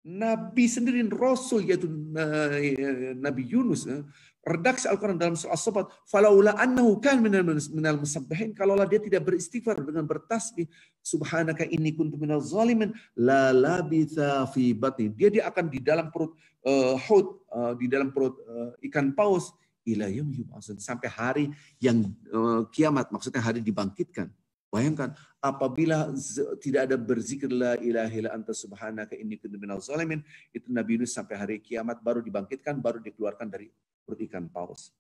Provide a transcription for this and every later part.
Nabi sendiri, Rasul, yaitu Nabi Yunus, redaksi Al-Quran dalam surah As-Saffat, falaula annahu kan minal musabbihin, kalaulah dia tidak beristighfar dengan bertasbih, subhanaka inni kuntu minaz zalimin, la labitha fi batni, dia akan di dalam perut hut, di dalam perut ikan paus, ila yaumil yub'atsun, sampai hari yang kiamat, maksudnya hari dibangkitkan. Bayangkan, apabila tidak ada berzikir la ilaha illa anta subhanaka inni kuntu minaz zalimin, itu Nabi Yunus sampai hari kiamat baru dibangkitkan, baru dikeluarkan dari perut ikan paus.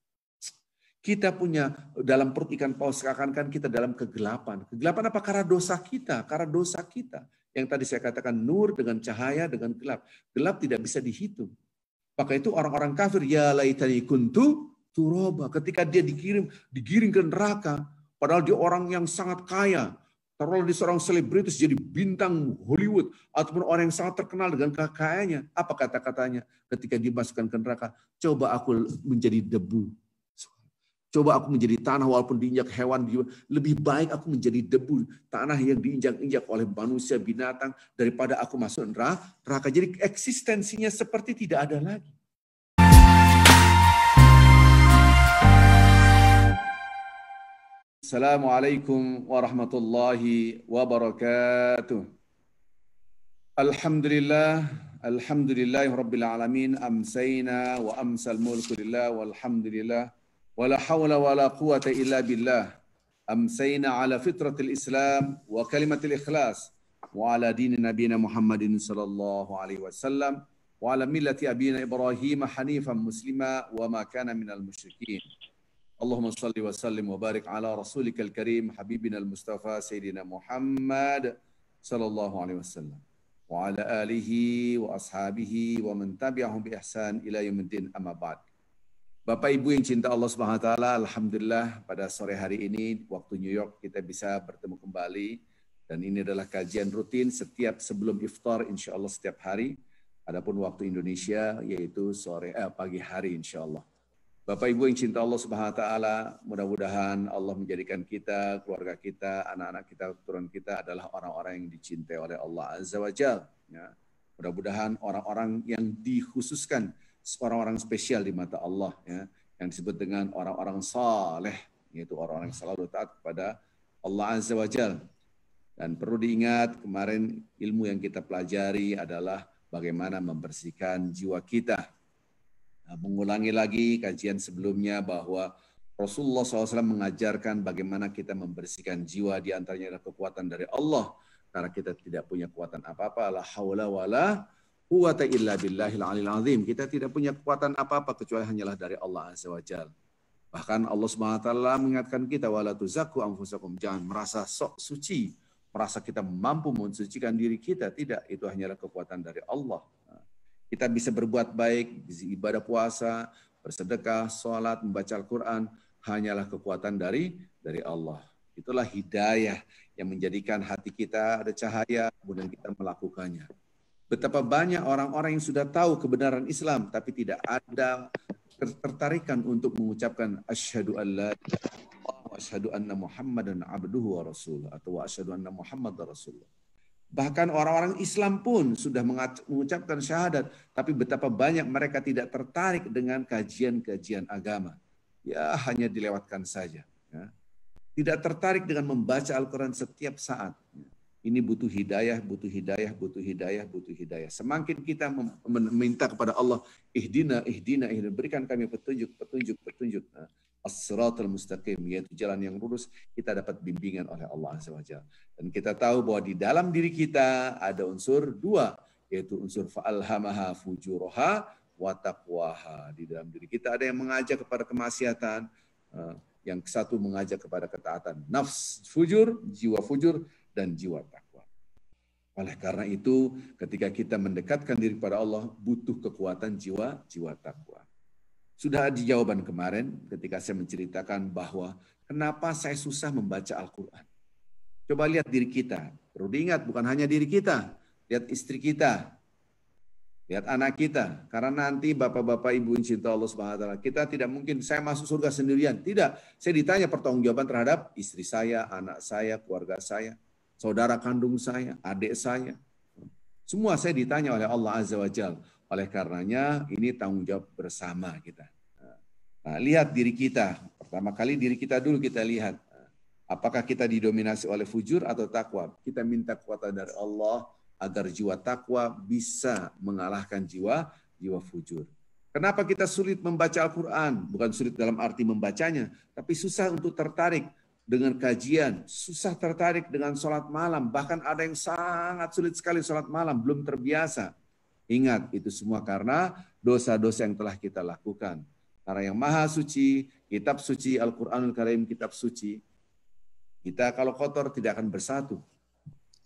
Kita punya dalam perut ikan paus, seakan-akan kita dalam kegelapan. Kegelapan apa? Karena dosa kita, karena dosa kita. Yang tadi saya katakan nur dengan cahaya dengan gelap. Gelap tidak bisa dihitung. Maka itu orang-orang kafir, ya laitani kuntu turaba, ketika dia digiring ke neraka, padahal dia orang yang sangat kaya, taruhlah dia seorang selebritis jadi bintang Hollywood, ataupun orang yang sangat terkenal dengan kekayaannya. Apa kata-katanya ketika dimasukkan ke neraka? Coba aku menjadi debu. Coba aku menjadi tanah walaupun diinjak hewan. Lebih baik aku menjadi debu, tanah yang diinjak-injak oleh manusia, binatang, daripada aku masuk neraka. Jadi eksistensinya seperti tidak ada lagi. Assalamualaikum warahmatullahi wabarakatuh. Alhamdulillahi rabbil alamin, amsayna wa amsal mulku lillah walhamdulillah wala hawla wala quwata illa billah. Amsayna ala fitratil Islam wa kalimatil ikhlas wa ala dini nabiyina Muhammadin sallallahu alaihi wasallam wa ala millati abina Ibrahim hanifan muslima wa ma kana minal musyrikin. Allahumma salli wa sallim wa barik ala rasulika al-karim habibina al-mustafa sayyidina Muhammad sallallahu alaihi wasallam wa ala alihi wa ashabihi wa man tabi'ahum bi ihsan ila yaumiddin, amma ba'd. Bapak Ibu yang cinta Allah Subhanahu wa taala, alhamdulillah pada sore hari ini waktu New York kita bisa bertemu kembali, dan ini adalah kajian rutin setiap sebelum iftar insyaallah setiap hari. Adapun waktu Indonesia yaitu pagi hari insyaallah. Bapak Ibu yang cinta Allah Subhanahu wa taala, mudah-mudahan Allah menjadikan kita, keluarga kita, anak-anak kita, keturunan kita adalah orang-orang yang dicintai oleh Allah Azza wa Jalla. Ya. Mudah-mudahan orang-orang yang dikhususkan, orang-orang spesial di mata Allah, ya, yang disebut dengan orang-orang saleh, yaitu orang-orang yang selalu taat kepada Allah Azza wa Jalla. Dan perlu diingat, kemarin ilmu yang kita pelajari adalah bagaimana membersihkan jiwa kita. Mengulangi lagi kajian sebelumnya bahwa Rasulullah SAW mengajarkan bagaimana kita membersihkan jiwa, di antaranya adalah kekuatan dari Allah. Karena kita tidak punya kekuatan apa-apa, la haula wala quwata illa billahil aliyil azim. Kita tidak punya kekuatan apa-apa kecuali hanyalah dari Allah Azza wa Jalla. Bahkan Allah Subhanahu wa taala mengingatkan kita, wala tuzakku anfusakum, jangan merasa sok suci, merasa kita mampu mensucikan diri kita. Tidak, itu hanyalah kekuatan dari Allah. Kita bisa berbuat baik, ibadah puasa, bersedekah, sholat, membaca Al-Quran, hanyalah kekuatan dari Allah. Itulah hidayah yang menjadikan hati kita ada cahaya, kemudian kita melakukannya. Betapa banyak orang-orang yang sudah tahu kebenaran Islam, tapi tidak ada ketertarikan untuk mengucapkan asyhadu an la ilaha illallah wa asyhadu anna Muhammadan abduhu wa rasuluh, atau wa asyhadu anna Muhammadar rasulullah. Bahkan orang-orang Islam pun sudah mengucapkan syahadat, tapi betapa banyak mereka tidak tertarik dengan kajian-kajian agama. Ya, hanya dilewatkan saja. Ya. Tidak tertarik dengan membaca Al-Quran setiap saat. Ini butuh hidayah, butuh hidayah, butuh hidayah, butuh hidayah. Semakin kita meminta kepada Allah, ihdina, berikan kami petunjuk. Nah, as-siratal mustaqim, yaitu jalan yang lurus, kita dapat bimbingan oleh Allah Azza wa Jalla. Dan kita tahu bahwa di dalam diri kita ada unsur dua, yaitu unsur fa'alhamaha fujuraha wa taqwaha. Di dalam diri kita ada yang mengajak kepada kemaksiatan, yang satu mengajak kepada ketaatan. Nafs fujur, jiwa fujur, dan jiwa takwa. Oleh karena itu, ketika kita mendekatkan diri kepada Allah, butuh kekuatan jiwa takwa. Sudah di jawaban kemarin ketika saya menceritakan bahwa kenapa saya susah membaca Al-Quran. Coba lihat diri kita. Perlu diingat, bukan hanya diri kita. Lihat istri kita. Lihat anak kita. Karena nanti bapak-bapak ibu yang cinta Allah Subhanahu wa taala, kita tidak mungkin saya masuk surga sendirian. Tidak. Saya ditanya pertanggungjawaban terhadap istri saya, anak saya, keluarga saya, saudara kandung saya, adik saya. Semua saya ditanya oleh Allah Azza wa Jalla. Oleh karenanya ini tanggung jawab bersama kita. Nah, lihat diri kita. Pertama kali diri kita dulu kita lihat. Apakah kita didominasi oleh fujur atau takwa? Kita minta kekuatan dari Allah agar jiwa takwa bisa mengalahkan jiwa fujur. Kenapa kita sulit membaca Al-Quran? Bukan sulit dalam arti membacanya, tapi susah untuk tertarik dengan kajian, susah tertarik dengan sholat malam. Bahkan ada yang sangat sulit sekali sholat malam, belum terbiasa. Ingat, itu semua karena dosa-dosa yang telah kita lakukan. Karena yang maha suci, kitab suci, Al-Quranul Karim, kitab suci, kita kalau kotor tidak akan bersatu.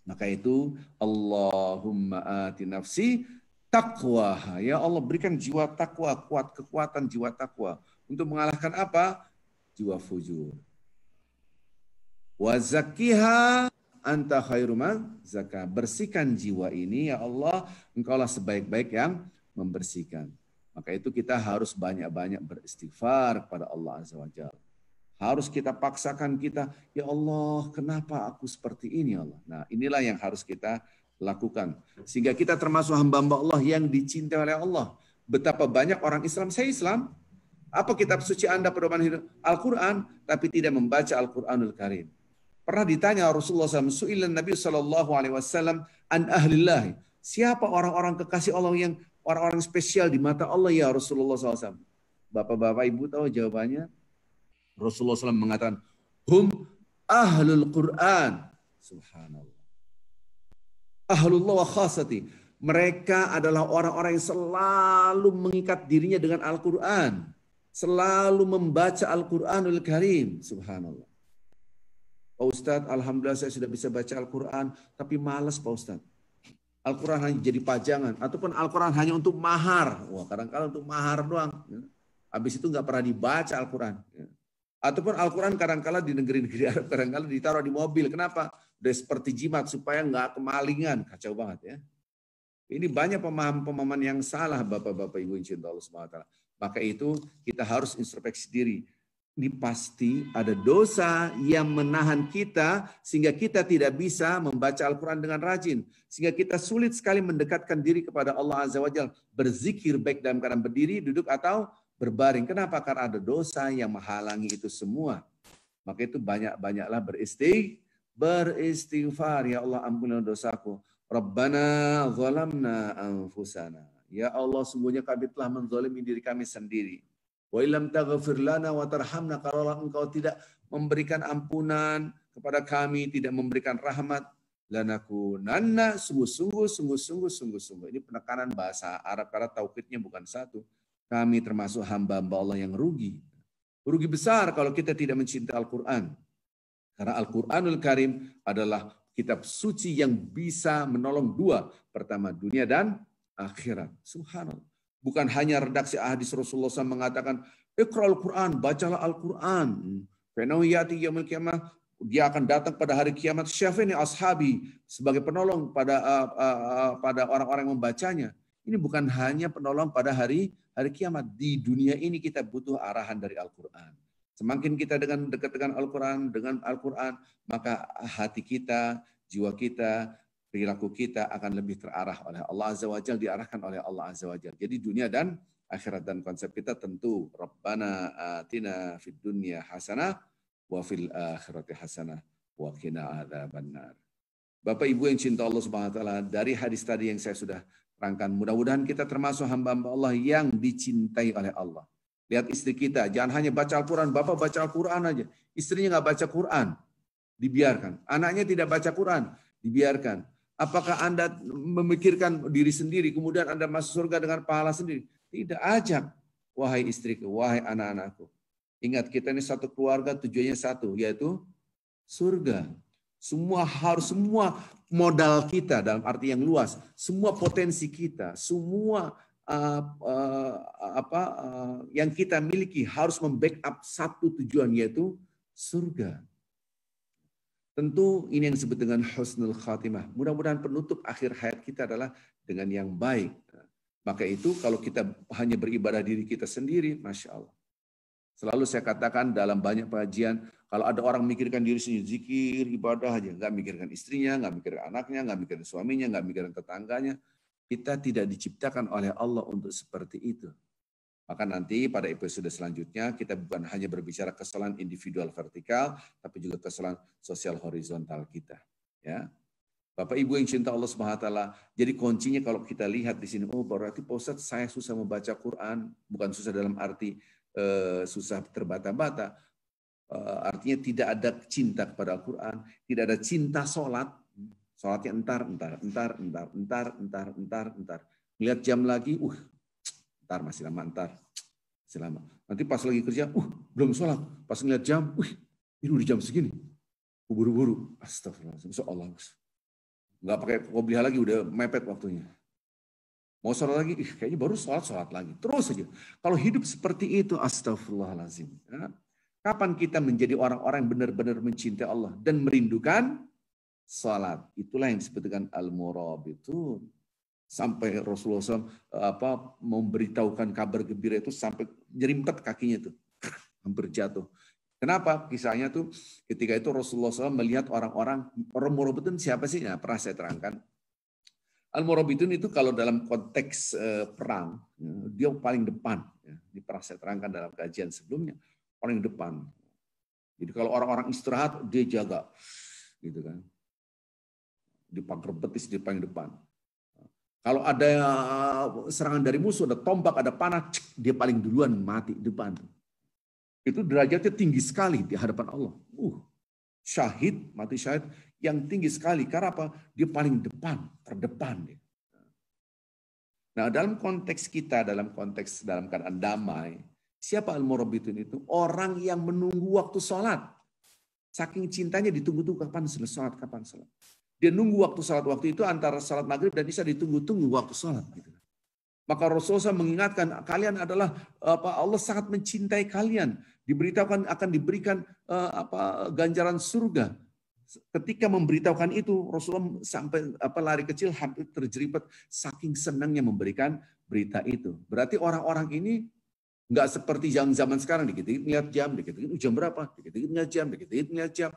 Maka itu, Allahumma ati nafsi taqwa. Ya Allah, berikan jiwa takwa, kekuatan jiwa takwa. Untuk mengalahkan apa? Jiwa fujur. Wa zakkiha anta khairu man zakka. Bersihkan jiwa ini ya Allah, Engkaulah sebaik-baik yang membersihkan. Maka itu kita harus banyak-banyak beristighfar kepada Allah Azza wa Jalla. Harus kita paksakan kita, ya Allah, kenapa aku seperti ini ya Allah. Nah, inilah yang harus kita lakukan. Sehingga kita termasuk hamba-hamba Allah yang dicintai oleh Allah. Betapa banyak orang Islam, saya Islam. Apa kitab suci Anda pedoman hidup? Al-Quran, tapi tidak membaca Al-Quranul Karim. Pernah ditanya Rasulullah SAW, Su'ilan Nabi SAW an ahlillah. Siapa orang-orang kekasih Allah yang orang-orang spesial di mata Allah ya Rasulullah SAW? Bapak-bapak ibu tahu jawabannya? Rasulullah SAW mengatakan, hum ahlul Quran. Subhanallah. Ahlullah wa khasati. Mereka adalah orang-orang yang selalu mengikat dirinya dengan Al-Quran. Selalu membaca Al-Quranul Karim. Subhanallah. Pak Ustadz, alhamdulillah saya sudah bisa baca Al-Quran, tapi malas Pak Ustadz. Al-Quran hanya jadi pajangan, ataupun Al-Quran hanya untuk mahar. Wah, kadang-kadang untuk mahar doang. Habis itu nggak pernah dibaca Al-Quran. Ataupun Al-Quran kadang-kadang di negeri-negeri Arab, kadang-kadang ditaruh di mobil. Kenapa? Udah seperti jimat, supaya nggak kemalingan. Kacau banget ya. Ini banyak pemahaman-pemahaman yang salah, Bapak-Bapak Ibu yang cinta Allah SWT. Maka itu kita harus introspeksi diri. Ini pasti ada dosa yang menahan kita sehingga kita tidak bisa membaca Al-Quran dengan rajin. Sehingga kita sulit sekali mendekatkan diri kepada Allah Azza wa Jalla. Berzikir baik dalam keadaan berdiri, duduk atau berbaring. Kenapa? Karena ada dosa yang menghalangi itu semua. Maka itu banyak-banyaklah beristighfar. Ya Allah, ampunilah dosaku. Rabbana zalamna anfusana. Ya Allah, sungguhnya kami telah menzalimi diri kami sendiri. Wa illam taghfir lana wa tarhamna, kalau Engkau tidak memberikan ampunan kepada kami, tidak memberikan rahmat, lanakunanna, sungguh-sungguh. Ini penekanan bahasa Arab karena taukidnya bukan satu. Kami termasuk hamba-hamba Allah yang rugi. Rugi besar kalau kita tidak mencintai Al-Quran. Karena Al-Quranul Karim adalah kitab suci yang bisa menolong dua. Pertama, dunia dan akhirat. Subhanallah. Bukan hanya redaksi hadis Rasulullah SAW mengatakan, Iqra Al-Quran, bacalah Al-Quran. Dia akan datang pada hari kiamat. Syafi'ni ashabi, sebagai penolong pada orang-orang yang membacanya. Ini bukan hanya penolong pada hari kiamat. Di dunia ini kita butuh arahan dari Al-Quran. Semakin kita dekat dengan Al-Quran, maka hati kita, jiwa kita, perilaku kita akan lebih terarah oleh Allah Azza wa Jalla, diarahkan oleh Allah Azza wa Jalla. Jadi dunia dan akhirat, dan konsep kita tentu Rabbana atina fid dunya hasanah wa fil akhirati hasanah wa qina adzabannar. Bapak Ibu yang cinta Allah Subhanahu wa taala, dari hadis tadi yang saya sudah terangkan, mudah-mudahan kita termasuk hamba-hamba Allah yang dicintai oleh Allah. Lihat istri kita, jangan hanya baca Al-Quran, Bapak baca Al-Quran aja. Istrinya nggak baca Quran, dibiarkan. Anaknya tidak baca Quran, dibiarkan. Apakah Anda memikirkan diri sendiri, kemudian Anda masuk surga dengan pahala sendiri? Tidak, ajak. Wahai istriku, wahai anak-anakku. Ingat, kita ini satu keluarga, tujuannya satu, yaitu surga. Semua modal kita dalam arti yang luas, semua potensi kita, semua yang kita miliki harus membackup satu tujuan, yaitu surga. Tentu ini yang disebut dengan husnul khatimah. Mudah-mudahan penutup akhir hayat kita adalah dengan yang baik. Maka itu kalau kita hanya beribadah diri kita sendiri, Masya Allah. Selalu saya katakan dalam banyak pengajian, Kalau ada orang mikirkan diri sendiri, zikir, ibadah aja, nggak mikirkan istrinya, nggak mikirkan anaknya, nggak mikirkan suaminya, nggak mikirkan tetangganya. Kita tidak diciptakan oleh Allah untuk seperti itu. Maka nanti pada episode selanjutnya kita bukan hanya berbicara kesalahan individual vertikal, tapi juga kesalahan sosial horizontal kita. Ya, Bapak Ibu yang cinta Allah Subhanahu Wa Taala. Jadi kuncinya kalau kita lihat di sini, oh berarti Pak Ustadz saya susah membaca Quran, bukan susah dalam arti susah terbata-bata. Artinya tidak ada cinta kepada Al-Quran, tidak ada cinta sholat. Sholatnya entar. Lihat jam lagi, entar masih lama, masih lama. Nanti pas lagi kerja, belum sholat. Pas ngeliat jam, ini udah jam segini. Buru-buru, astagfirullahaladzim, Allah. Nggak pakai qobliyah lagi, udah mepet waktunya. Mau sholat lagi, kayaknya baru sholat lagi. Terus saja. Kalau hidup seperti itu, astagfirullahaladzim. Ya. Kapan kita menjadi orang-orang yang benar-benar mencintai Allah dan merindukan salat? Itulah yang disebut dengan al-murabitun. Sampai Rasulullah SAW memberitahukan kabar gembira itu sampai nyerimpet kakinya tuh, hampir jatuh. Kenapa? Kisahnya tuh ketika itu Rasulullah SAW melihat orang murabitun siapa sih? Nah, pernah saya terangkan. Al-murabitun itu kalau dalam konteks perang, dia paling depan. Ini pernah saya terangkan dalam kajian sebelumnya. Orang yang depan. Jadi kalau orang-orang istirahat, dia jaga. Gitu kan. Di pagar betis, di paling depan. Kalau ada serangan dari musuh, ada tombak, ada panah, dia paling duluan mati di depan. Itu derajatnya tinggi sekali di hadapan Allah. Syahid, mati syahid yang tinggi sekali. Karena apa? Dia paling depan, terdepan. Nah dalam konteks kita, dalam keadaan damai, siapa al-murabitun itu? Orang yang menunggu waktu sholat. Saking cintanya ditunggu-tunggu kapan sholat, kapan sholat. Dia nunggu waktu sholat. Waktu itu antara sholat maghrib dan isya ditunggu-tunggu waktu sholat. Gitu. Maka Rasulullah mengingatkan kalian adalah Allah sangat mencintai kalian. Diberitahukan akan diberikan ganjaran surga. Ketika memberitahukan itu Rasulullah sampai lari kecil hampir terjeripat saking senangnya memberikan berita itu. Berarti orang-orang ini nggak seperti yang zaman sekarang, dikit-dikit ngeliat jam, dikit-dikit jam berapa, dikit-dikit ngeliat jam, dikit-dikit ngeliat jam.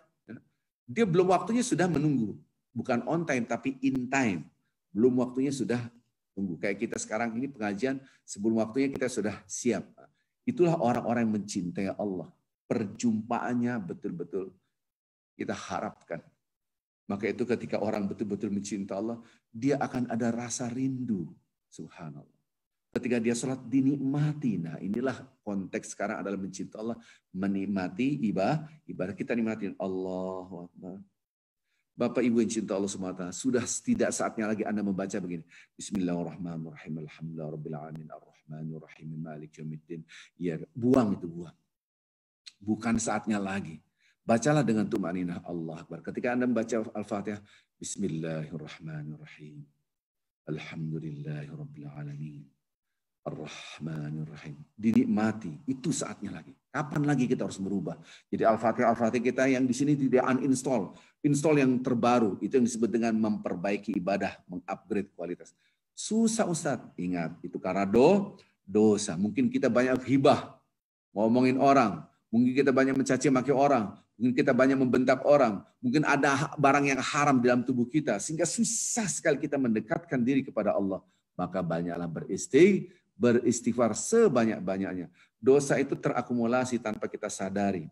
Dia belum waktunya sudah menunggu. Bukan on time, tapi in time. Belum waktunya sudah tunggu. Kayak kita sekarang ini pengajian, sebelum waktunya kita sudah siap. Itulah orang-orang yang mencintai Allah. Perjumpaannya betul-betul kita harapkan. Maka itu ketika orang betul-betul mencintai Allah, dia akan ada rasa rindu. Subhanallah. Ketika dia sholat dinikmati. Nah inilah konteks sekarang adalah mencintai Allah. Menikmati ibadah kita nikmatin. Allahu Akbar. Bapak Ibu yang cinta Allah SWT. Sudah tidak saatnya lagi Anda membaca begini. Bismillahirrahmanirrahim. Alhamdulillahirrahmanirrahim. Ar-Rahmanirrahim. Malik yaumiddin. Ya, buang itu, buang. Bukan saatnya lagi. Bacalah dengan tumaninah Allah Akbar. Ketika Anda membaca Al-Fatihah. Bismillahirrahmanirrahim. Alhamdulillahirrahmanirrahim. Ar-Rahmanirrahim. Dinikmati. Itu saatnya lagi. Kapan lagi kita harus berubah? Jadi Al-Fatihah kita yang di sini tidak uninstall. Install yang terbaru. Itu yang disebut dengan memperbaiki ibadah. Mengupgrade kualitas. Susah Ustaz. Ingat. Itu karena dosa. Mungkin kita banyak hibah. Ngomongin orang. Mungkin kita banyak mencaci maki orang. Mungkin kita banyak membentak orang. Mungkin ada barang yang haram dalam tubuh kita. Sehingga susah sekali kita mendekatkan diri kepada Allah. Maka banyaklah beristighfar sebanyak-banyaknya. Dosa itu terakumulasi tanpa kita sadari.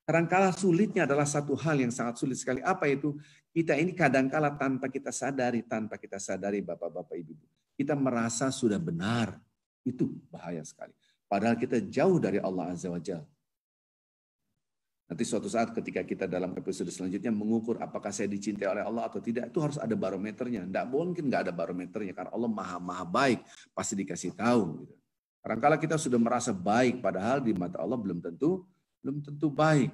Kadangkala sulitnya adalah satu hal yang sangat sulit sekali. Apa itu? Kita ini kadangkala tanpa kita sadari Bapak-Bapak Ibu. Kita merasa sudah benar. Itu bahaya sekali. Padahal kita jauh dari Allah Azza wa Jalla. Nanti suatu saat ketika kita dalam episode selanjutnya mengukur apakah saya dicintai oleh Allah atau tidak, itu harus ada barometernya. Tidak mungkin nggak ada barometernya karena Allah maha baik, pasti dikasih tahu. Gitu. Kadang-kala kita sudah merasa baik, padahal di mata Allah belum tentu baik.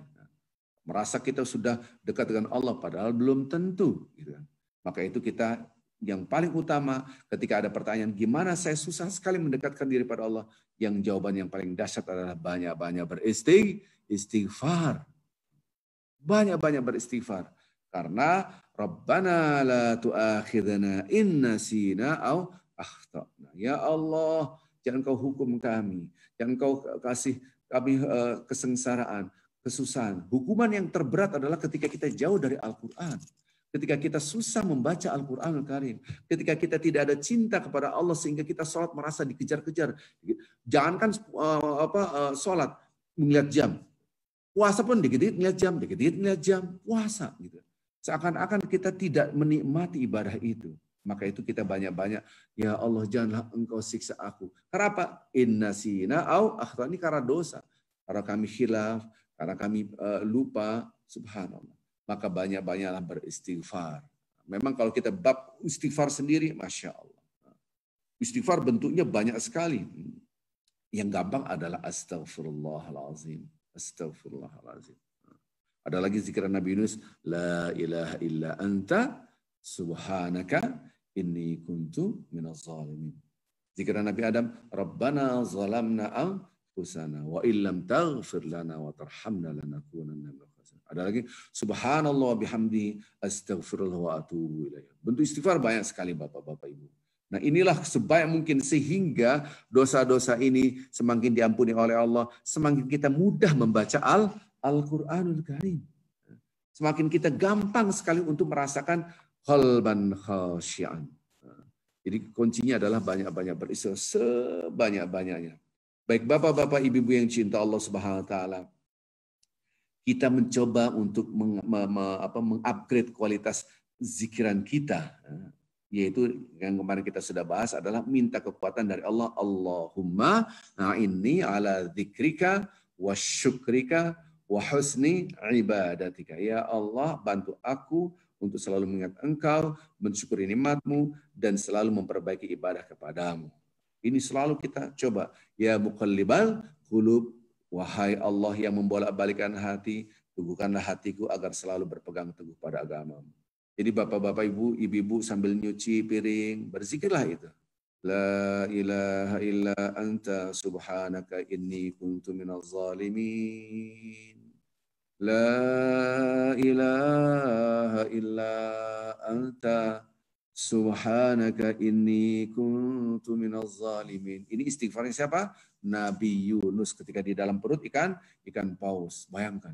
Merasa kita sudah dekat dengan Allah, padahal belum tentu. Gitu. Maka itu kita yang paling utama ketika ada pertanyaan gimana saya susah sekali mendekatkan diri pada Allah, yang jawaban yang paling dahsyat adalah banyak-banyak beristighfar. Banyak-banyak beristighfar. Karena Rabbana la tu'akhidna in nasina aw akhtana. Ya Allah, jangan kau hukum kami, jangan kau kasih kami kesengsaraan kesusahan. Hukuman yang terberat adalah ketika kita jauh dari Al-Quran. Ketika kita susah membaca Al-Quranul Karim. Ketika kita tidak ada cinta kepada Allah sehingga kita sholat merasa dikejar-kejar. Jangankan sholat melihat jam. Puasa pun dikit-dikit melihat jam, dikit-dikit melihat jam. Puasa gitu. Seakan-akan kita tidak menikmati ibadah itu. Maka itu kita banyak-banyak, ya Allah janganlah engkau siksa aku. Kenapa? Inna sina au akhtana, ini karena dosa. Karena kami khilaf, karena kami lupa, subhanallah. Maka banyak-banyaklah beristighfar. Memang kalau kita bab istighfar sendiri, Masya Allah. Istighfar bentuknya banyak sekali. Yang gampang adalah astaghfirullahalazim. Astaghfirullahalazim. Ada lagi zikran Nabi Yunus, la ilaha illa anta subhanaka inni kuntu minaz zalimin. Zikran Nabi Adam, Rabbana zalamna anfusana wa illam taghfir lana wa tarhamna lanakunanna minal khasirin. Ada lagi, subhanallah bihamdi astaghfirullah wa atubu ilaih. Bentuk istighfar banyak sekali Bapak-bapak Ibu. Nah inilah sebaik mungkin sehingga dosa-dosa ini semakin diampuni oleh Allah, semakin kita mudah membaca Al-Quranul Karim. Semakin kita gampang sekali untuk merasakan qalban khasyian. Jadi kuncinya adalah banyak-banyak beristighfar sebanyak-banyaknya. Baik Bapak-bapak, Ibu-ibu yang cinta Allah Subhanahu wa taala, kita mencoba untuk mengupgrade kualitas zikiran kita. Yaitu yang kemarin kita sudah bahas adalah minta kekuatan dari Allah. Allahumma a'inni ala dzikrika wa syukrika wa husni ibadatika. Ya Allah, bantu aku untuk selalu mengingat Engkau, mensyukuri nikmat-Mu, dan selalu memperbaiki ibadah kepadamu. Ini selalu kita coba. Ya muqallibal qulub, wahai Allah yang membolak-balikkan hati, teguhkanlah hatiku agar selalu berpegang teguh pada agama-Mu. Jadi bapak-bapak, ibu-ibu sambil nyuci piring, berzikirlah itu. La ilaha illa anta subhanaka inni kuntu minaz zalimin. La ilaha illa anta subhanaka inni kuntu minaz zalimin. Ini istighfarnya siapa? Nabi Yunus ketika di dalam perut ikan paus. Bayangkan.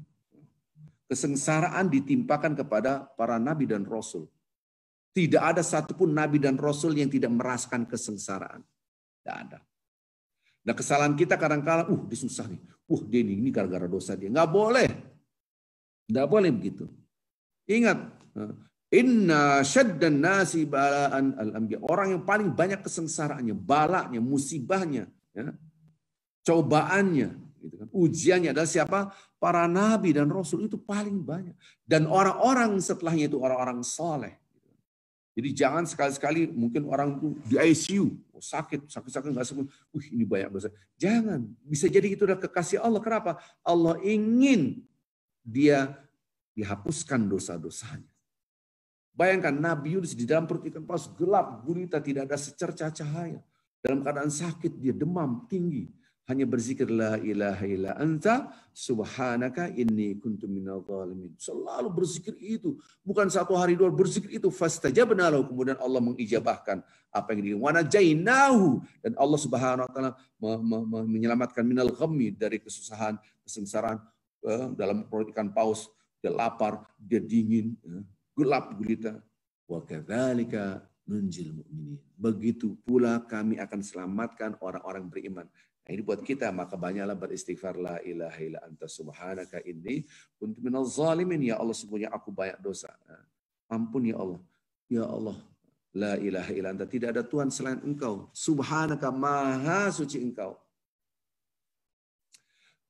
Kesengsaraan ditimpakan kepada para nabi dan rasul. Tidak ada satupun nabi dan rasul yang tidak merasakan kesengsaraan. Tidak ada. Nah kesalahan kita kadang-kala, dia susah nih. Dia ini gara-gara dosa dia. Nggak boleh. Nggak boleh begitu. Ingat, inna syaddan nasi bala'an al-anbiya. Orang yang paling banyak kesengsaraannya, balanya, musibahnya, ya, cobaannya, gitu kan. Ujiannya adalah siapa? Para nabi dan rasul, itu paling banyak. Dan orang-orang setelahnya itu orang-orang soleh. Jadi jangan sekali-sekali mungkin orang itu di ICU, sakit nggak sembuh. Ini banyak dosa. Jangan. Bisa jadi itu adalah kekasih Allah. Kenapa? Allah ingin dia dihapuskan dosa-dosanya. Bayangkan Nabi Yunus di dalam perut ikan paus, gelap gulita, tidak ada secercah cahaya. Dalam keadaan sakit, dia demam tinggi. Hanya berzikir la ilaha illa anta subhanaka inni kuntu minadh dhalimin. Selalu berzikir itu, bukan satu hari dua, berzikir itu. Fastajabna lahu, kemudian Allah mengijabahkan apa yang dia. Wa najainahu, dan Allah Subhanahu wa taala menyelamatkan minal ghammi, dari kesusahan, kesengsaraan dalam perut ikan paus. Dia lapar, dia dingin, gelap gulita. Wa kadzalika nunjil mu'minin. Begitu pula kami akan selamatkan orang-orang beriman. Nah, ini buat kita, maka banyaklah beristighfar. La ilaha illa anta subhanaka inni kuntu minaz zalimin. Ya Allah, sesungguhnya aku banyak dosa. Ampun ya Allah. Ya Allah, la ilaha illa anta, tidak ada Tuhan selain Engkau. Subhanaka, maha suci Engkau.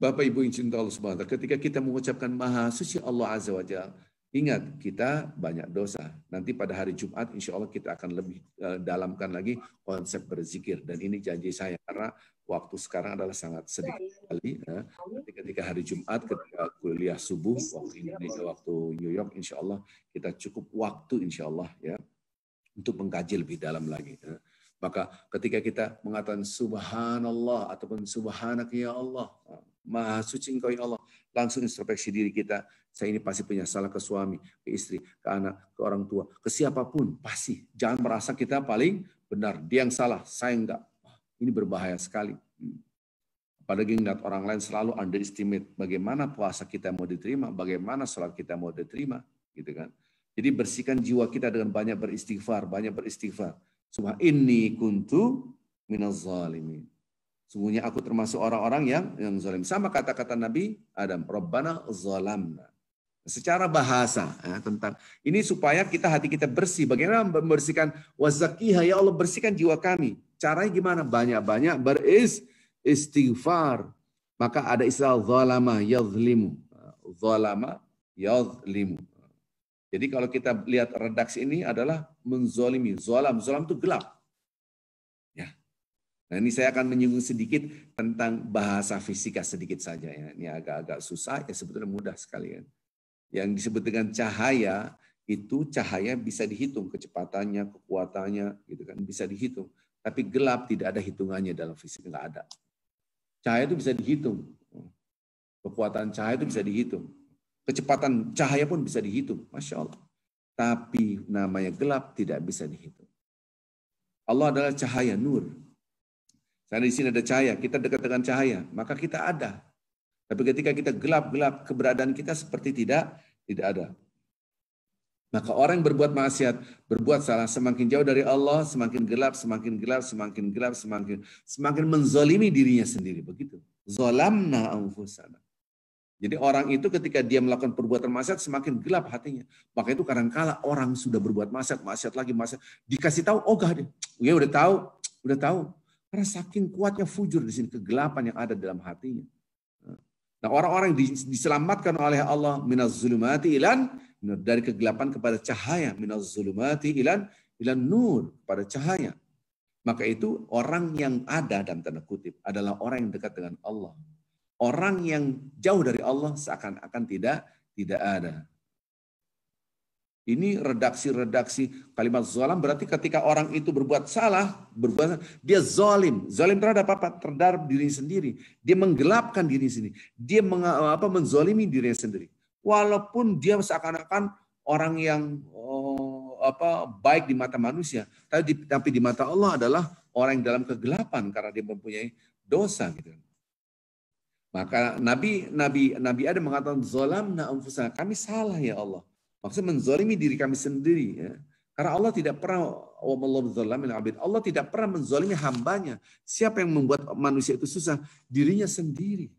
Bapak Ibu yang cinta Allah Subhanahu wa taala, ketika kita mengucapkan maha suci Allah Azza wa Jalla, ingat kita banyak dosa. Nanti pada hari Jumat insya Allah kita akan lebih dalamkan lagi konsep berzikir. Dan ini janji saya karena waktu sekarang adalah sangat sedikit sekali. Ketika hari Jumat, ketika kuliah subuh waktu Indonesia, waktu New York, insya Allah kita cukup waktu insya Allah ya untuk mengkaji lebih dalam lagi. Maka ketika kita mengatakan Subhanallah ataupun Subhanaka ya Allah, Maha suci Engkau ya Allah, langsung introspeksi diri kita. Saya ini pasti punya salah ke suami, ke istri, ke anak, ke orang tua, ke siapapun. Pasti. Jangan merasa kita paling benar. Dia yang salah, saya enggak. Ini berbahaya sekali. Apalagi ngeliat orang lain selalu underestimate bagaimana puasa kita mau diterima, bagaimana sholat kita mau diterima, gitu kan. Jadi bersihkan jiwa kita dengan banyak beristighfar, banyak beristighfar. Subhan inni kuntu minaz zalimin. Sungguhnya aku termasuk orang-orang yang zalim. Sama kata-kata Nabi Adam, Rabbana zalamna. Secara bahasa ya, tentang ini supaya hati kita bersih. Bagaimana membersihkan wazakiha, ya Allah bersihkan jiwa kami. Caranya gimana? Banyak-banyak beristighfar. Maka ada istilah zalama yadhlimu. Zalama yadhlimu. Jadi kalau kita lihat redaksi ini adalah menzolimi. Zolam itu gelap. Ya. Nah ini saya akan menyinggung sedikit tentang bahasa fisika sedikit saja ya. Ini agak-agak susah ya, sebetulnya mudah sekali kan. Yang disebut dengan cahaya, itu cahaya bisa dihitung kecepatannya, kekuatannya, gitu kan, bisa dihitung. Tapi gelap tidak ada hitungannya dalam fisika, nggak ada. Cahaya itu bisa dihitung, kekuatan cahaya itu bisa dihitung, kecepatan cahaya pun bisa dihitung, masya Allah. Tapi namanya gelap tidak bisa dihitung. Allah adalah cahaya, nur. Karena di sini ada cahaya, kita dekat dengan cahaya, maka kita ada. Tapi ketika kita gelap-gelap, keberadaan kita seperti tidak ada. Maka orang yang berbuat maksiat, berbuat salah, semakin jauh dari Allah, semakin gelap, semakin gelap, semakin gelap, semakin menzalimi dirinya sendiri. Begitu. Zalamna anfusana. Jadi orang itu ketika dia melakukan perbuatan maksiat, semakin gelap hatinya. Maka itu kadang-kala orang sudah berbuat maksiat lagi, dikasih tahu, oh gak deh. Ya udah tahu. Karena saking kuatnya fujur di sini, kegelapan yang ada dalam hatinya. Nah, orang-orang diselamatkan oleh Allah minaz zulumati ilan, dari kegelapan kepada cahaya, minaz zulumati ilan nur, pada cahaya. Maka itu orang yang ada dalam tanda kutip adalah orang yang dekat dengan Allah. Orang yang jauh dari Allah seakan-akan tidak ada. Ini redaksi kalimat zalam berarti ketika orang itu berbuat salah, dia zalim. Zalim terhadap apa? Terhadap diri sendiri. Dia menggelapkan diri sendiri. Dia menzalimi dirinya sendiri. Walaupun dia seakan-akan orang yang baik di mata manusia, tapi di mata Allah adalah orang yang dalam kegelapan karena dia mempunyai dosa gitu. Maka Nabi Adam mengatakan zalamna anfusana, kami salah ya Allah. Maksudnya menzalimi diri kami sendiri. Ya. Karena Allah tidak pernah, Allah tidak pernah menzalimi hambanya. Siapa yang membuat manusia itu susah? Dirinya sendiri.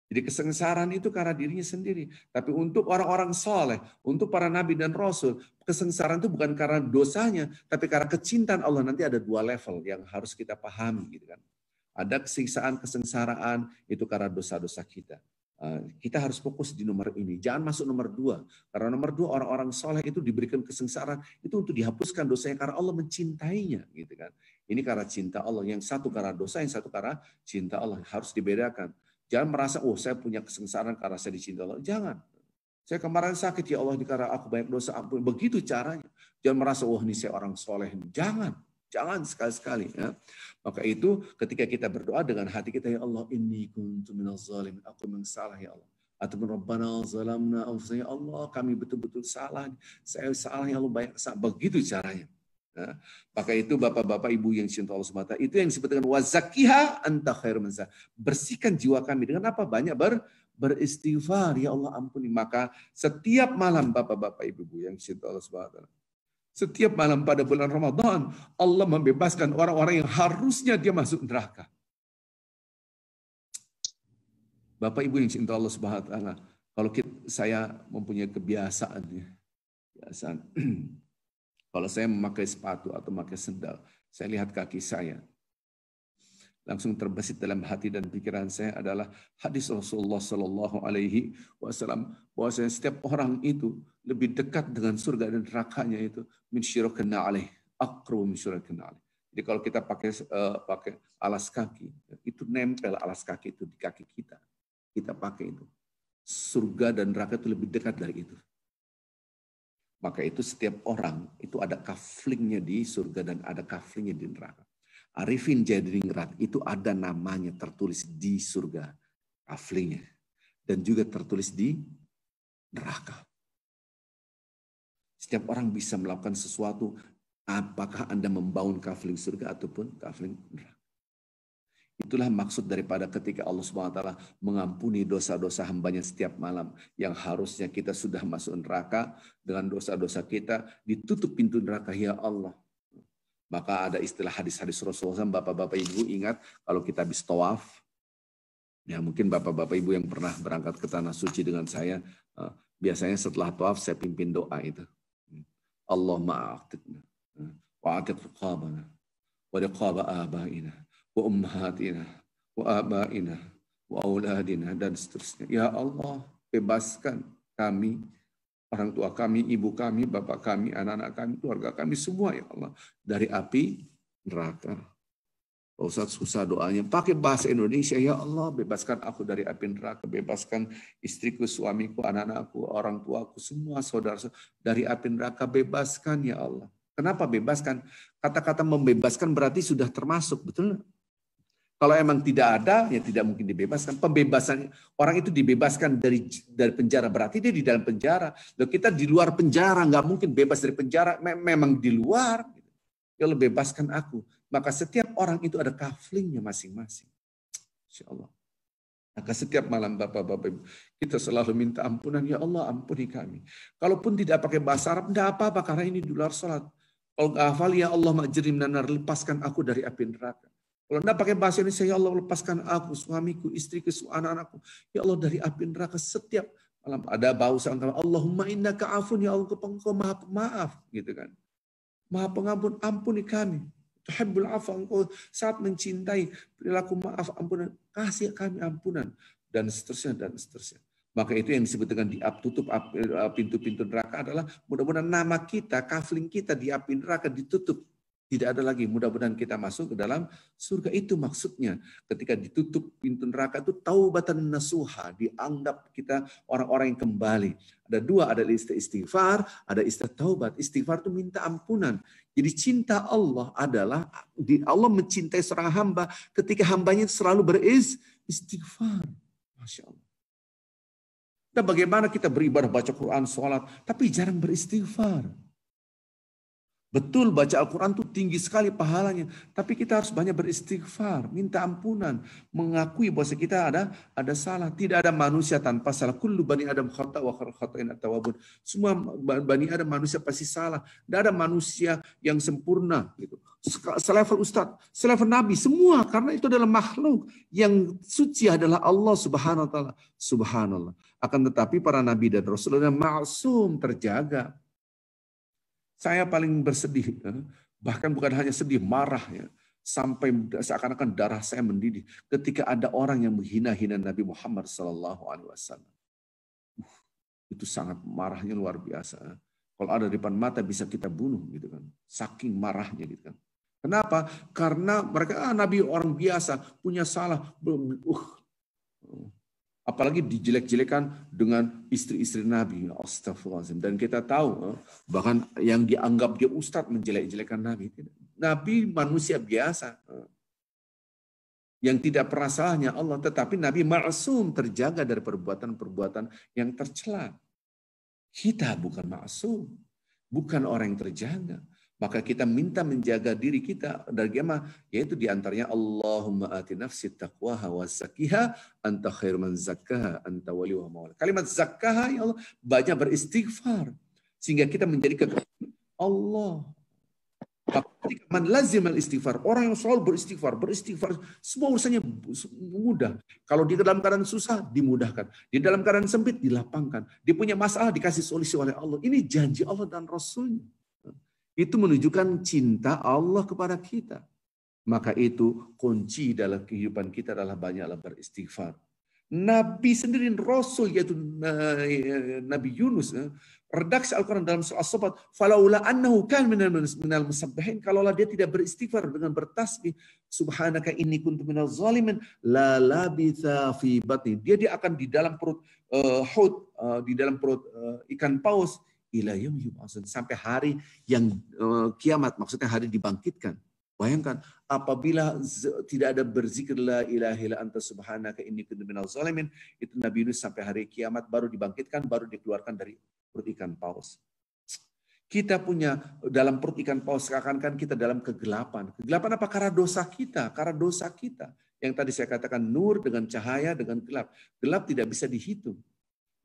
Jadi kesengsaraan itu karena dirinya sendiri. Tapi untuk orang-orang soleh, untuk para nabi dan rasul, kesengsaraan itu bukan karena dosanya, tapi karena kecintaan Allah. Nanti ada dua level yang harus kita pahami. Gitu kan. Ada kesiksaan, kesengsaraan, itu karena dosa-dosa kita. Kita harus fokus di nomor ini. Jangan masuk nomor 2. Karena nomor 2 orang-orang soleh itu diberikan kesengsaraan itu untuk dihapuskan dosanya karena Allah mencintainya, gitu kan. Ini karena cinta Allah. Yang satu karena dosa, yang satu karena cinta Allah. Harus dibedakan. Jangan merasa, oh saya punya kesengsaraan karena saya dicinta Allah. Jangan. Saya kemarin sakit ya Allah karena aku banyak dosa. Ampun. Begitu caranya. Jangan merasa, oh ini saya orang soleh. Jangan sekali-sekali. Ya. Maka itu ketika kita berdoa dengan hati kita, ya Allah, inni kuntu minaz zalimin, aku memang salah ya Allah. Ataupun Rabbana zalamna anfusana, ya Allah, kami betul-betul salah. Saya salah ya Allah, banyak salah. Begitu caranya. Ya. Maka itu Bapak-bapak Ibu yang cinta Allah SWT, itu yang disebut dengan wazakiha anta khairun man zakkaha. Bersihkan jiwa kami dengan apa? Banyak beristighfar, ya Allah ampuni. Maka setiap malam Bapak-bapak Ibu yang cinta Allah SWT, setiap malam pada bulan Ramadan, Allah membebaskan orang-orang yang harusnya dia masuk neraka. Bapak Ibu yang cinta Allah Subhanahu wa taala, kalau saya mempunyai kebiasaan, kalau saya memakai sepatu atau memakai sendal, saya lihat kaki saya, langsung terbesit dalam hati dan pikiran saya adalah hadis Rasulullah Sallallahu Alaihi Wasallam bahwa setiap orang itu lebih dekat dengan surga dan nerakanya itu min syirakin na'alih, aqrabu min syirakin na'alih. Jadi kalau kita pakai alas kaki, itu nempel alas kaki itu di kaki kita. Kita pakai itu. Surga dan neraka itu lebih dekat dari itu. Maka itu setiap orang itu ada kaflingnya di surga dan ada kaflingnya di neraka. Arifin Jadiningrat itu ada namanya tertulis di surga, kaflingnya, dan juga tertulis di neraka. Setiap orang bisa melakukan sesuatu, apakah Anda membangun kafling surga ataupun kafling neraka. Itulah maksud daripada ketika Allah Subhanahu wa taala mengampuni dosa-dosa hambanya setiap malam, yang harusnya kita sudah masuk neraka dengan dosa-dosa kita, ditutup pintu neraka, ya Allah. Maka ada istilah hadis-hadis Rasulullah SAW, bapak-bapak ibu ingat kalau kita habis tawaf, ya mungkin bapak-bapak ibu yang pernah berangkat ke tanah suci dengan saya, biasanya setelah tawaf saya pimpin doa itu. Allahumma a'tiqna wa'atiq riqabana wa riqaba abaina wa ummahatina wa abaina wa auladina, dan seterusnya. Ya Allah, bebaskan kami, orang tua kami, ibu kami, bapak kami, anak-anak kami, keluarga kami semua, ya Allah, dari api neraka. Pak Ustadz susah doanya, pakai bahasa Indonesia. Ya Allah, bebaskan aku dari api neraka, bebaskan istriku, suamiku, anak-anakku, orang tuaku, semua saudara dari api neraka, bebaskan ya Allah. Kenapa bebaskan? Kata-kata membebaskan berarti sudah termasuk, betul? Kalau emang tidak ada, ya tidak mungkin dibebaskan. Pembebasan orang itu dibebaskan dari penjara, berarti dia di dalam penjara. Loh, kita di luar penjara, nggak mungkin bebas dari penjara. Memang di luar. Ya Allah, bebaskan aku. Maka setiap orang itu ada kaflingnya masing-masing. Insya Allah. Maka setiap malam Bapak-Bapak Ibu, kita selalu minta ampunan. Ya Allah, ampuni kami. Kalaupun tidak pakai bahasa Arab, tidak apa-apa karena ini di luar salat. Kalau nggak hafal, ya Allah ma'jirim nanar, lepaskan aku dari api neraka. Kalau tidak pakai bahasa Indonesia, ya Allah lepaskan aku, suamiku, istriku, anak-anakku. Ya Allah dari api neraka setiap malam. Ada bausan, Allahumma innaka afun, ya Allah engkau maha pemaaf. Gitu kan. Maha pengampun, ampuni kami. Tuhibbul afa, engkau saat mencintai perilaku maaf, ampunan, kasih kami ampunan. Dan seterusnya, dan seterusnya. Maka itu yang disebut dengan tutup pintu-pintu neraka adalah mudah-mudahan nama kita, kafling kita di api neraka ditutup. Tidak ada lagi, mudah-mudahan kita masuk ke dalam surga. Itu maksudnya. Ketika ditutup pintu neraka itu taubatan nasuha, dianggap kita orang-orang yang kembali. Ada dua, ada istighfar, ada istighfar taubat. Istighfar itu minta ampunan. Jadi cinta Allah adalah, Allah mencintai seorang hamba ketika hambanya selalu beristighfar. Masya Allah. Dan bagaimana kita beribadah, baca Quran, sholat, tapi jarang beristighfar. Betul baca Al-Quran itu tinggi sekali pahalanya. Tapi kita harus banyak beristighfar, minta ampunan, mengakui bahwa kita ada salah. Tidak ada manusia tanpa salah. Kullu bani Adam khata' wa khata'in at-tawwabun. Semua bani Adam manusia pasti salah. Tidak ada manusia yang sempurna. Gitu. Selevel Ustadz, selevel Nabi, semua. Karena itu adalah makhluk. Yang suci adalah Allah Subhanahu wa ta'ala. Subhanallah. Akan tetapi para Nabi dan Rasulullah maksum, terjaga. Saya paling bersedih, bahkan bukan hanya sedih, marah ya, sampai seakan-akan darah saya mendidih ketika ada orang yang menghina-hina Nabi Muhammad SAW. Itu sangat marahnya luar biasa. Kalau ada di depan mata bisa kita bunuh gitu kan, saking marahnya gitu kan. Kenapa? Karena mereka Nabi orang biasa punya salah. Apalagi dijelek-jelekan dengan istri-istri Nabi. Astagfirullahaladzim. Dan kita tahu, bahkan yang dianggap dia ustadz menjelek-jelekan Nabi. Nabi manusia biasa. Yang tidak pernah salahnya Allah. Tetapi Nabi ma'asum, terjaga dari perbuatan-perbuatan yang tercela. Kita bukan ma'asum. Bukan orang yang terjaga. Maka kita minta menjaga diri kita dari gimana? Yaitu diantaranya Allahumma ati nafsi taqwaha wa zakkiha anta khair man zakkaha anta wali wa maula. Kalimat zakkaha ya Allah, banyak beristighfar sehingga kita menjadi kekasih Allah. Ketika man lazimal istighfar, orang yang selalu beristighfar, semua urusannya mudah. Kalau dia dalam keadaan susah, dimudahkan. Di dalam keadaan sempit, dilapangkan. Dia punya masalah, dikasih solusi oleh Allah. Ini janji Allah dan Rasulnya. Itu menunjukkan cinta Allah kepada kita. Maka itu kunci dalam kehidupan kita adalah banyaklah beristighfar. Nabi sendiri, Rasul, yaitu Nabi Yunus, redaksi Al-Quran dalam surah As-Sabat, falaula annahu kan minal musabbihin, kalaulah dia tidak beristighfar dengan bertasbih, subhanaka inni kuntu minal zalimin, la labitha fi batni, dia akan di dalam perut di dalam perut ikan paus, ila yaumi yub'atsun, sampai hari yang kiamat, maksudnya hari dibangkitkan. Bayangkan apabila tidak ada berzikir la ilaha illa anta subhanaka inni kuntu minal zalimin, itu Nabi Yunus sampai hari kiamat baru dibangkitkan, baru dikeluarkan dari perut ikan paus. Kita punya dalam perut ikan paus, seakan-akan kita dalam kegelapan. Kegelapan apa? Karena dosa kita, Yang tadi saya katakan nur dengan cahaya dengan gelap. Gelap tidak bisa dihitung.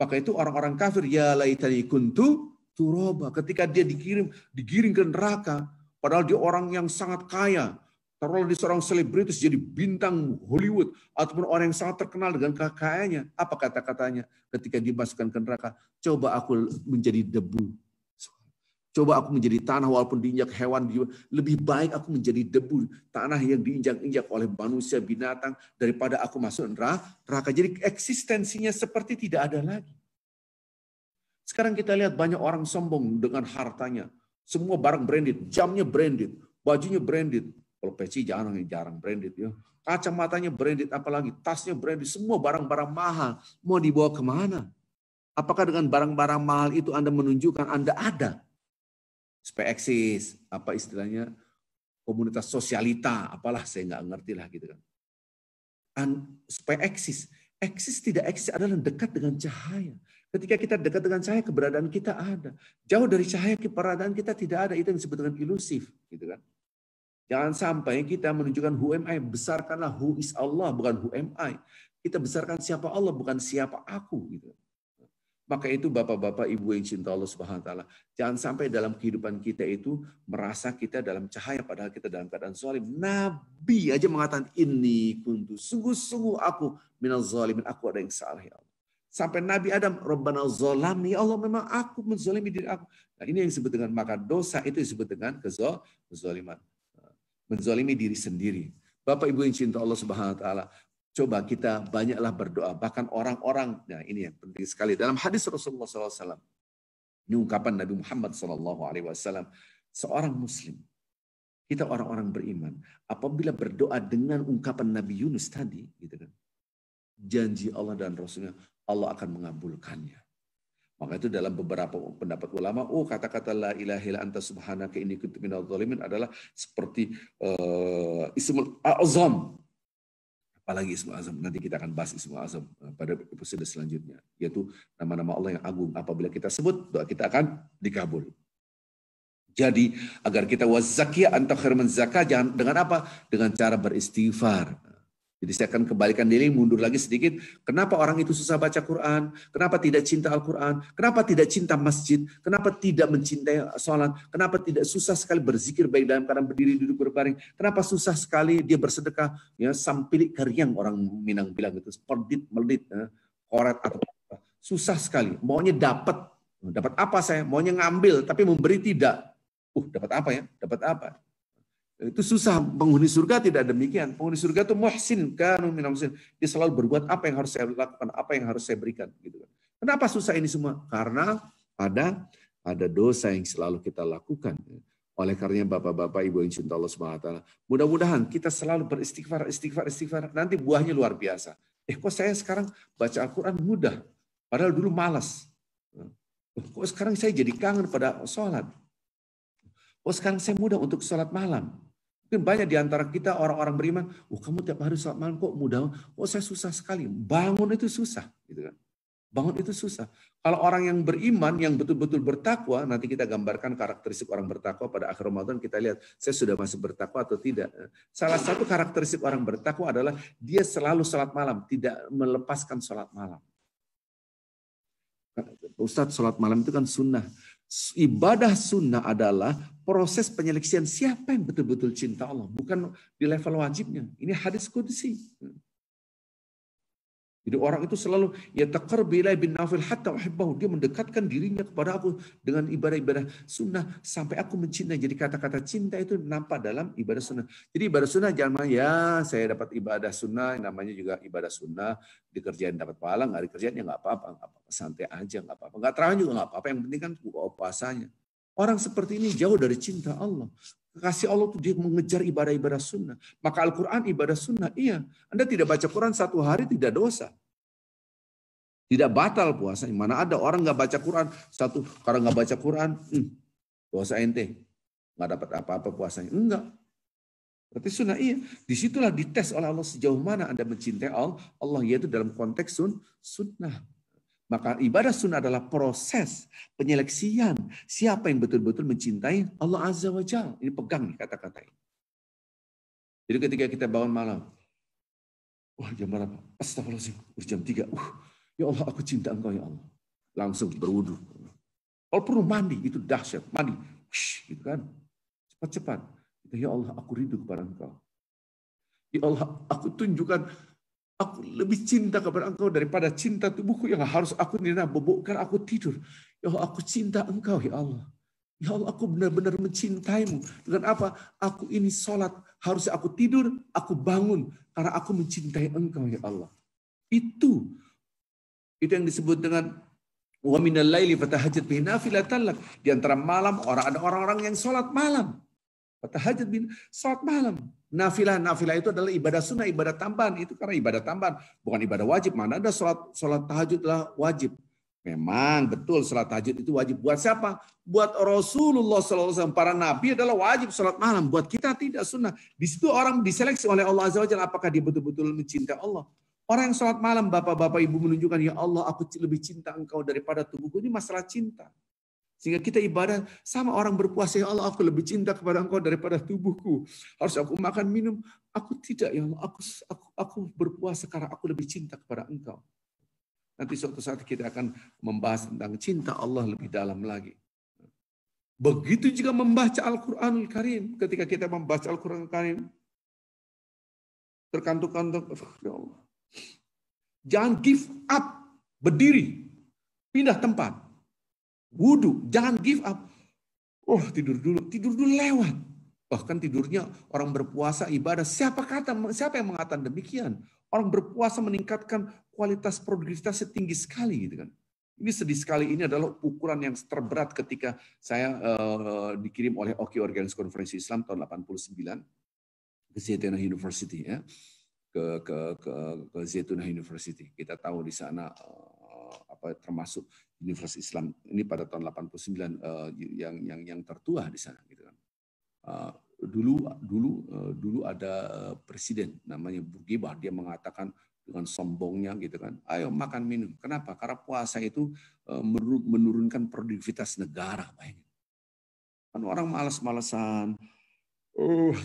Maka itu orang-orang kafir, ya laitani kuntu turaba. Ketika dia digiring ke neraka, padahal dia orang yang sangat kaya, taruhlah dia seorang selebritis jadi bintang Hollywood, ataupun orang yang sangat terkenal dengan kekayaannya. Apa kata-katanya ketika dimasukkan ke neraka? Coba aku menjadi debu. Coba aku menjadi tanah walaupun diinjak hewan. Lebih baik aku menjadi debu. Tanah yang diinjak-injak oleh manusia, binatang. Daripada aku masuk neraka. Jadi eksistensinya seperti tidak ada lagi. Sekarang kita lihat banyak orang sombong dengan hartanya. Semua barang branded. Jamnya branded. Bajunya branded. Kalau peci jarang branded. Ya. Kacamatanya branded. Apalagi tasnya branded. Semua barang-barang mahal. Mau dibawa kemana? Apakah dengan barang-barang mahal itu Anda menunjukkan Anda ada? Supaya eksis, apa istilahnya, komunitas sosialita, apalah saya nggak ngerti lah gitu kan. Supaya eksis tidak eksis adalah dekat dengan cahaya. Ketika kita dekat dengan cahaya, keberadaan kita ada. Jauh dari cahaya, keberadaan kita tidak ada. Itu yang disebut dengan ilusif, gitu kan. Jangan sampai kita menunjukkan who am I, besarkanlah who is Allah, bukan who am I. Kita besarkan siapa Allah, bukan siapa aku, gitu. Maka itu bapak-bapak, ibu yang cinta Allah Subhanahu wa taala, jangan sampai dalam kehidupan kita itu merasa kita dalam cahaya padahal kita dalam keadaan zalim. Nabi aja mengatakan ini kuntu, sungguh-sungguh aku minaz zalimin, aku ada yang salah ya Allah. Sampai Nabi Adam, Rabbana zalamni, ya Allah memang aku menzalimi diri aku. Nah, ini yang disebut dengan maka dosa itu disebut dengan kezaliman. Menzalimi diri sendiri. Bapak Ibu yang cinta Allah Subhanahu wa taala, coba kita banyaklah berdoa. Bahkan orang-orang, nah ini yang penting sekali. Dalam hadis Rasulullah SAW, ini ungkapan Nabi Muhammad SAW, seorang muslim, kita orang-orang beriman, apabila berdoa dengan ungkapan Nabi Yunus tadi, gitu kan, janji Allah dan Rasulnya, Allah akan mengabulkannya. Maka itu dalam beberapa pendapat ulama, kata-kata la ilaha illa anta subhanaka inni kuntu minadz zalimin adalah seperti ismul azam. Apalagi Ismul Azam, nanti kita akan bahas Ismul Azam pada episode selanjutnya. Yaitu nama-nama Allah yang agung. Apabila kita sebut, doa kita akan dikabul. Jadi agar kita wazakiyah anta khairun zakah, jangan dengan apa? Dengan cara beristighfar. Jadi saya akan kembalikan diri, mundur lagi sedikit. Kenapa orang itu susah baca Quran? Kenapa tidak cinta Al-Quran? Kenapa tidak cinta masjid? Kenapa tidak mencintai sholat? Kenapa tidak susah sekali berzikir baik dalam keadaan berdiri, duduk, berbaring? Kenapa susah sekali dia bersedekah? Ya, sampilik karyang orang Minang bilang gitu, perdit, meldit, koret atau apa. Susah sekali. Maunya dapat apa saya? Maunya ngambil, tapi memberi tidak. Dapat apa ya? Dapat apa? Itu susah. Penghuni surga tidak demikian. Penghuni surga itu muhsin, kanu minal muhsin. Dia selalu berbuat apa yang harus saya lakukan, apa yang harus saya berikan. Gitu. Kenapa susah ini semua? Karena ada dosa yang selalu kita lakukan. Oleh karenanya bapak-bapak, ibu yang cinta Allah Subhanahu wa taala, mudah-mudahan kita selalu beristighfar, istighfar. Nanti buahnya luar biasa. Kok saya sekarang baca Al-Quran mudah? Padahal dulu malas. Kok sekarang saya jadi kangen pada sholat? Sekarang saya mudah untuk sholat malam. Mungkin banyak di antara kita orang-orang beriman, kamu tiap hari sholat malam kok mudah? Saya susah sekali. Bangun itu susah, gitu kan? Bangun itu susah. Kalau orang yang beriman, yang betul-betul bertakwa, nanti kita gambarkan karakteristik orang bertakwa pada akhir Ramadan, kita lihat saya sudah masih bertakwa atau tidak. Salah satu karakteristik orang bertakwa adalah dia selalu sholat malam, tidak melepaskan sholat malam. Ustadz, sholat malam itu kan sunnah. Ibadah sunnah adalah proses penyeleksian siapa yang betul-betul cinta Allah, bukan di level wajibnya. Ini hadis qudsi. Jadi orang itu selalu ya taqarrabu ilai bin nafil hatta uhibbahu, dia mendekatkan dirinya kepada aku dengan ibadah-ibadah sunnah sampai aku mencintai. Jadi kata-kata cinta itu nampak dalam ibadah sunnah. Jadi ibadah sunnah jangan ya saya dapat ibadah sunnah, namanya juga ibadah sunnah, dikerjain dapat pahala, nggak dikerjain ya nggak apa-apa, santai aja nggak apa-apa, nggak terawih juga nggak apa-apa, yang penting kan puasanya. Orang seperti ini jauh dari cinta Allah. Kasih Allah itu dia mengejar ibadah-ibadah sunnah. Maka Al-Quran ibadah sunnah, iya. Anda tidak baca Quran satu hari tidak dosa. Tidak batal puasa. Mana ada orang nggak baca Quran satu, karena nggak baca Quran, puasa ente. Nggak dapat apa-apa puasanya. Enggak. Berarti sunnah iya. Disitulah dites oleh Allah sejauh mana Anda mencintai Allah, yaitu dalam konteks sunnah. Maka ibadah sunnah adalah proses penyeleksian siapa yang betul-betul mencintai Allah Azza wa Jalla. Ini pegang nih kata-kata ini. Jadi ketika kita bangun malam, Wah, jam berapa? Astagfirullahaladzim, jam 3. Ya Allah, aku cinta engkau ya Allah. Langsung berwudu. Kalau perlu mandi, itu dahsyat. Mandi. Gitu kan. Cepat-cepat. Ya Allah, aku rindu kepada engkau. Ya Allah, aku tunjukkan aku lebih cinta kepada engkau daripada cinta tubuhku yang harus aku nina bobokkan aku tidur. Ya Allah, aku cinta engkau ya Allah. Ya Allah, aku benar-benar mencintaimu. Dengan apa? Aku ini sholat. Harusnya aku tidur, aku bangun. Karena aku mencintai engkau ya Allah. Itu yang disebut dengan wa minal laili fatahajjat bihi nafilatan lak. Di antara malam ada orang-orang yang sholat malam. Fatahajjat bihi sholat malam. Nafilah itu adalah ibadah sunnah, ibadah tambahan. Itu karena ibadah tambahan, bukan ibadah wajib. Mana ada sholat tahajud adalah wajib. Memang betul sholat tahajud itu wajib. Buat siapa? Buat Rasulullah SAW. Para nabi adalah wajib sholat malam. Buat kita tidak sunnah. Di situ orang diseleksi oleh Allah Azza wa Jalla apakah dia betul-betul mencintai Allah. Orang yang sholat malam, bapak-bapak ibu menunjukkan, ya Allah aku lebih cinta engkau daripada tubuhku. Ini masalah cinta. Sehingga kita ibadah sama orang berpuasa, ya Allah aku lebih cinta kepada engkau daripada tubuhku. Harus aku makan minum. Aku tidak ya Allah. Aku berpuasa karena aku lebih cinta kepada engkau. Nanti suatu saat kita akan membahas tentang cinta Allah lebih dalam lagi. Begitu juga membaca Al-Quranul Karim. Ketika kita membaca Al-Quranul Karim, terkantuk-kantuk, ya Allah. Jangan give up, berdiri, pindah tempat. Wudu, jangan give up. Oh, tidur dulu lewat. Bahkan tidurnya orang berpuasa ibadah. Siapa yang mengatakan demikian? Orang berpuasa meningkatkan kualitas produktivitas setinggi sekali gitu kan. Ini sedih sekali, ini adalah ukuran yang terberat ketika saya dikirim oleh Oki Organis Konferensi Islam tahun 89 ke Zaytunah University ya. Ke Zaytunah University. Kita tahu di sana termasuk Universitas Islam ini pada tahun 89 yang tertua di sana gitu kan. Dulu ada presiden namanya Bourguiba, dia mengatakan dengan sombongnya gitu kan, ayo makan minum. Kenapa? Karena puasa itu menurunkan produktivitas negara. Kan orang malas-malasan,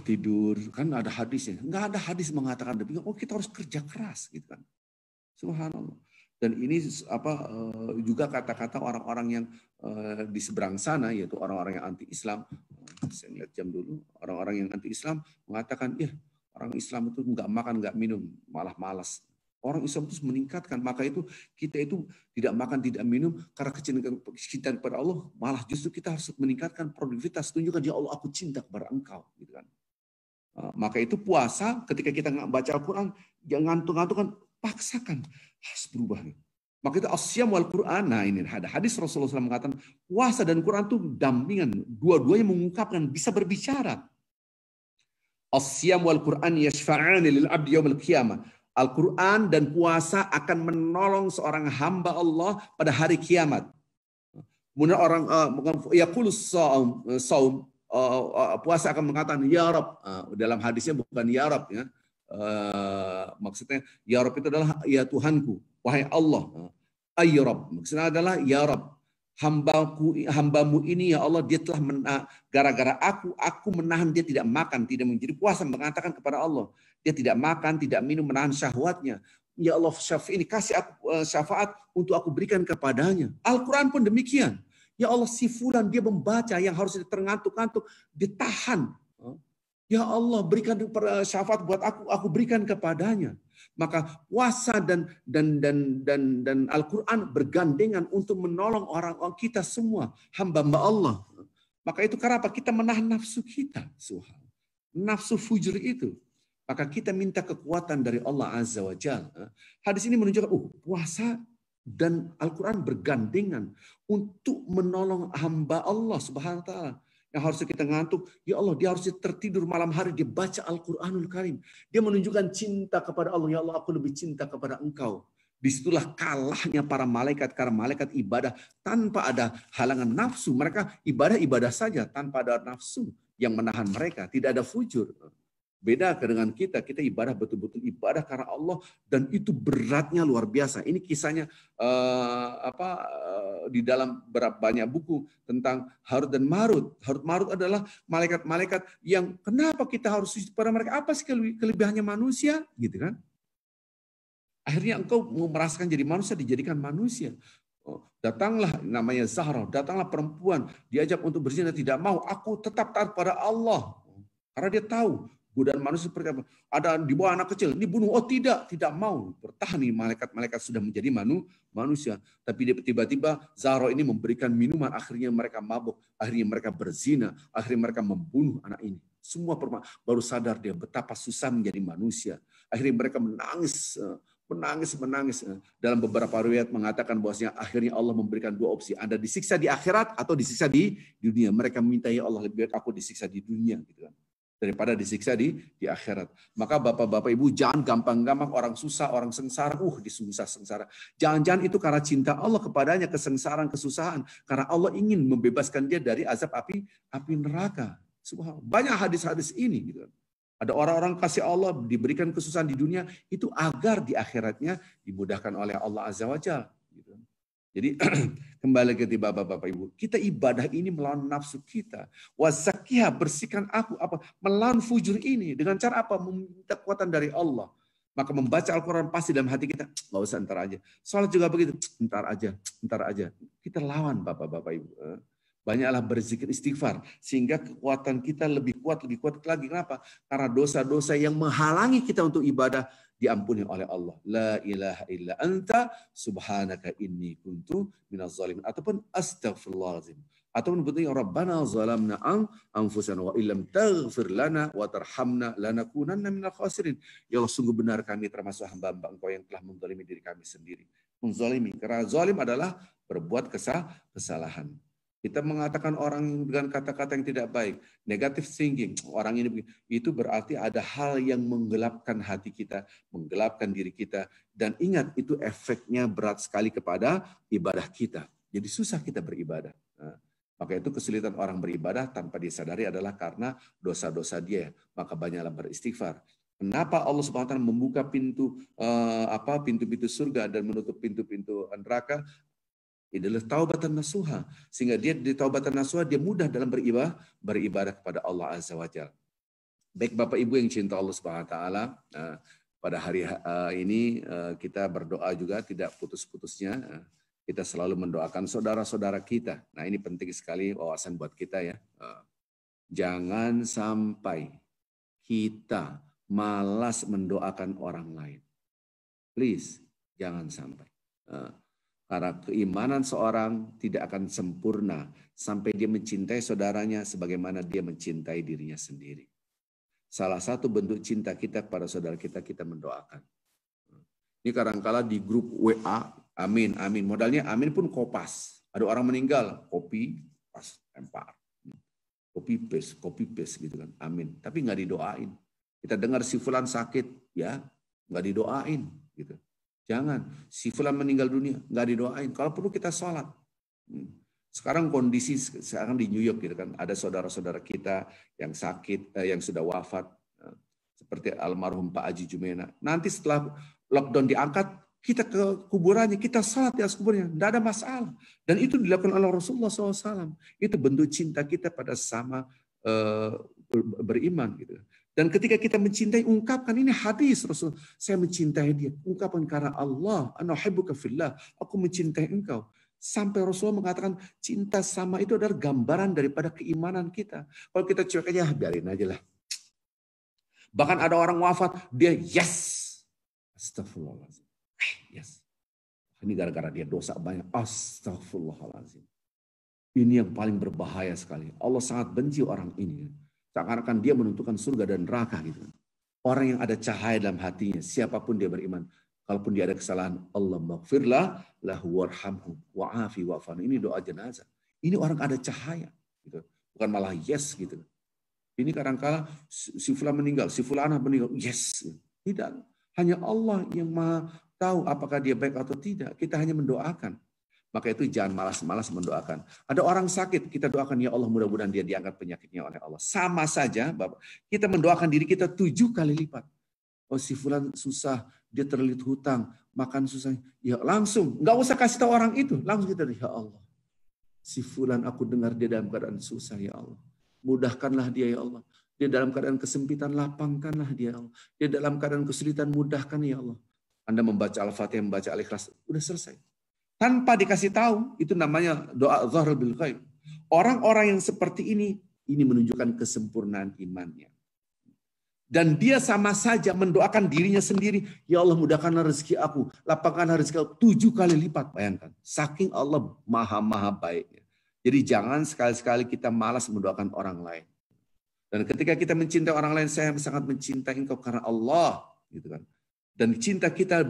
tidur, kan ada hadisnya. Nggak ada hadis mengatakan demikian. Oh kita harus kerja keras gitu kan. Subhanallah. Dan ini juga kata-kata orang-orang yang di seberang sana, yaitu orang-orang yang anti-Islam. Saya lihat jam dulu, orang-orang yang anti-Islam mengatakan, ya orang Islam itu nggak makan, nggak minum, malah malas. Orang Islam itu meningkatkan, maka itu kita itu tidak makan, tidak minum karena kecintaan kepada Allah, malah justru kita harus meningkatkan produktivitas. Tunjukkan, ya Allah aku cinta kepada engkau. Gitu kan. Maka itu puasa, ketika kita nggak baca Al-Quran, jangan ngantuk-ngantuk kan, paksakan, harus berubah. Maka itu asyam wal Quran. Nah ini ada hadis Rasulullah SAW mengatakan puasa dan Quran itu dampingan, dua-duanya mengungkapkan, bisa berbicara. Asyam wal Quran yashfa'ani lil abdi yaumil qiyamah. Al-Quran dan puasa akan menolong seorang hamba Allah pada hari kiamat. Kemudian orang yaqulus saum, puasa akan mengatakan ya Rab. Dalam hadisnya bukan ya Rab ya. Maksudnya ya Rab itu adalah ya Tuhanku, wahai Allah. Ya Rab maksudnya adalah ya Rab, hambamu ini ya Allah, dia telah gara-gara aku menahan dia tidak makan, tidak menjadi puasa, mengatakan kepada Allah dia tidak makan, tidak minum, menahan syahwatnya. Ya Allah syafi'ini, kasih aku syafaat untuk aku berikan kepadanya. Al-Quran pun demikian. Ya Allah si fulan dia membaca yang harus terngantuk-ngantuk ditahan. Ya Allah berikan syafaat buat aku berikan kepadanya. Maka puasa dan Al-Quran bergandengan untuk menolong orang-orang kita semua, hamba-hamba Allah. Maka itu kenapa kita menahan nafsu kita, nafsu fujur itu. Maka kita minta kekuatan dari Allah Azza wa Jalla. Hadis ini menunjukkan puasa dan Al-Quran bergandengan untuk menolong hamba Allah Subhanahu wa Ta'ala. Yang harusnya kita ngantuk, ya Allah dia harusnya tertidur malam hari, dia baca Al-Quranul Karim. Dia menunjukkan cinta kepada Allah, ya Allah aku lebih cinta kepada engkau. Disitulah kalahnya para malaikat, karena malaikat ibadah tanpa ada halangan nafsu. Mereka ibadah saja tanpa ada nafsu yang menahan mereka, tidak ada fujur. Beda dengan kita ibadah betul-betul ibadah karena Allah, dan itu beratnya luar biasa. Ini kisahnya di dalam banyak buku tentang Harut dan Marut. Harut Marut adalah malaikat-malaikat yang kenapa kita harus sujud pada mereka? Apa sih kelebihannya manusia? Gitu kan? Akhirnya engkau merasakan jadi manusia, dijadikan manusia. Datanglah namanya Zahra, datanglah perempuan, diajak untuk berzina, tidak mau. Aku tetap taat pada Allah. Karena dia tahu godaan manusia seperti apa. Ada di bawah anak kecil, dibunuh. Oh tidak mau. Bertahan nih, malaikat-malaikat sudah menjadi manusia. Tapi tiba-tiba Zahra ini memberikan minuman, akhirnya mereka mabuk, akhirnya mereka berzina, akhirnya mereka membunuh anak ini. Semua baru sadar dia betapa susah menjadi manusia. Akhirnya mereka menangis. Dalam beberapa riwayat mengatakan bahwasanya akhirnya Allah memberikan dua opsi. Anda disiksa di akhirat atau disiksa di dunia. Mereka minta, ya Allah, lebih baik aku disiksa di dunia, gitu kan, daripada disiksa di akhirat. Maka bapak-bapak ibu, jangan gampang-gampang orang susah, orang sengsara, sengsara. Jangan-jangan itu karena cinta Allah kepadanya, kesengsaraan, kesusahan. Karena Allah ingin membebaskan dia dari azab api neraka. Subhanallah. Banyak hadis-hadis ini, gitu kan. Ada orang-orang kasih Allah diberikan kesusahan di dunia itu agar di akhiratnya dimudahkan oleh Allah Azza wa Jalla. Gitu. Jadi kembali ke bapak-bapak ibu, kita ibadah ini melawan nafsu kita. Wazakiyah, bersihkan aku, melawan fujur ini dengan cara apa? Meminta kekuatan dari Allah. Maka membaca Al-Quran pasti dalam hati kita, nggak usah, ntar aja. Salat juga begitu, ntar aja. Kita lawan bapak-bapak ibu. Banyaklah berzikir istighfar sehingga kekuatan kita lebih kuat lagi. Kenapa? Karena dosa-dosa yang menghalangi kita untuk ibadah diampuni oleh Allah. La ilaha illa anta subhanaka inni kuntu minaz zalimin, ataupun astaghfirullahalazim, ataupun bentuknya rabbana zalamna anfusana wa illam taghfir lana wa tarhamna lanakunanna minal khasirin. Ya Allah, sungguh benar kami termasuk hamba-hamba Engkau yang telah menzalimi diri kami sendiri. Menzalimi, karena zalim adalah berbuat kesalahan. Kita mengatakan orang dengan kata-kata yang tidak baik, negative thinking, orang ini itu berarti ada hal yang menggelapkan hati kita, menggelapkan diri kita, dan ingat itu efeknya berat sekali kepada ibadah kita. Jadi susah kita beribadah. Nah, maka itu kesulitan orang beribadah tanpa disadari adalah karena dosa-dosa dia. Maka banyaklah beristighfar. Kenapa Allah Subhanahu wa taala membuka pintu-pintu surga dan menutup pintu-pintu neraka? Adalah taubatan nasuha, sehingga dia di taubatan nasuha dia mudah dalam beribadah kepada Allah Azza wa Jalla. Baik Bapak Ibu yang cinta Allah Subhanahu wa taala, pada hari ini kita berdoa juga tidak putus-putusnya. Kita selalu mendoakan saudara-saudara kita. Nah, ini penting sekali wawasan buat kita ya. Jangan sampai kita malas mendoakan orang lain. Please, jangan sampai. Karena keimanan seorang tidak akan sempurna sampai dia mencintai saudaranya sebagaimana dia mencintai dirinya sendiri. Salah satu bentuk cinta kita kepada saudara kita mendoakan. Ini kadang-kala di grup WA, amin. Modalnya amin pun kopas. Ada orang meninggal, kopi, pas, lempar. Copy paste gitu kan, amin. Tapi nggak didoain. Kita dengar si fulan sakit, ya nggak didoain gitu. Jangan, si fulan meninggal dunia, nggak didoain. Kalau perlu kita sholat. Sekarang kondisi sekarang di New York gitu kan, ada saudara-saudara kita yang sakit, yang sudah wafat, seperti almarhum Pak Haji Jumena. Nanti setelah lockdown diangkat, kita ke kuburannya, kita sholat di atas kuburnya, tidak ada masalah. Dan itu dilakukan oleh Rasulullah SAW. Itu bentuk cinta kita pada sama beriman gitu. Dan ketika kita mencintai, ungkapkan, ini hadis Rasul, saya mencintai dia, ungkapkan karena Allah, ana uhibbuka fillah, aku mencintai engkau. Sampai Rasulullah mengatakan cinta sama itu adalah gambaran daripada keimanan kita. Kalau kita cuek aja, biarin aja lah. Bahkan ada orang wafat, dia yes, astagfirullahaladzim, yes. Ini gara-gara dia dosa banyak, astagfirullahaladzim. Ini yang paling berbahaya sekali. Allah sangat benci orang ini. Seakan-akan dia menentukan surga dan neraka gitu. Orang yang ada cahaya dalam hatinya, siapapun dia beriman, kalaupun dia ada kesalahan, Allah maghfirlah lahu warhamhu wa'afi wa'fan. Ini doa jenazah. Ini orang ada cahaya gitu. Bukan malah yes gitu. Ini kadang-kala si fulan meninggal, si fulana meninggal, yes. Tidak. Hanya Allah yang Maha tahu apakah dia baik atau tidak. Kita hanya mendoakan. Maka itu jangan malas-malas mendoakan. Ada orang sakit, kita doakan, ya Allah mudah-mudahan dia diangkat penyakitnya oleh Allah. Sama saja, Bapak. Kita mendoakan diri kita 7 kali lipat. Oh si fulan susah, dia terlilit hutang, makan susah. Ya langsung, nggak usah kasih tahu orang itu. Langsung kita, ya Allah. Si fulan aku dengar dia dalam keadaan susah, ya Allah. Mudahkanlah dia, ya Allah. Dia dalam keadaan kesempitan, lapangkanlah dia, ya Allah. Dia dalam keadaan kesulitan, mudahkan, ya Allah. Anda membaca Al-Fatihah, membaca Al-Ikhlas, udah selesai. Tanpa dikasih tahu, itu namanya doa zahrul bil ghaib. Orang-orang yang seperti ini menunjukkan kesempurnaan imannya. Dan dia sama saja mendoakan dirinya sendiri, ya Allah mudahkanlah rezeki aku, lapangkanlah rezeki aku 7 kali lipat. Bayangkan, saking Allah maha baiknya. Jadi jangan sekali-sekali kita malas mendoakan orang lain. Dan ketika kita mencintai orang lain, saya sangat mencintai engkau karena Allah, gitu kan. Dan cinta kita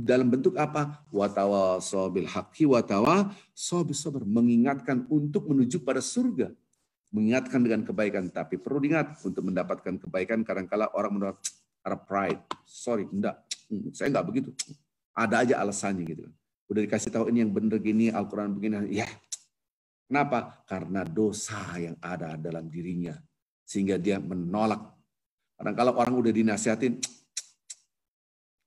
dalam bentuk apa? Watawasau bil haqqi watawasau bis sabr, mengingatkan untuk menuju pada surga. Mengingatkan dengan kebaikan, tapi perlu diingat untuk mendapatkan kebaikan kadang-kala orang menolak karena pride. Sorry, enggak, saya enggak begitu. Ada aja alasannya gitu. Udah dikasih tahu ini yang benar gini, Al-Quran begini, ya. Kenapa? Karena dosa yang ada dalam dirinya, sehingga dia menolak. Kadang-kala orang udah dinasihatin,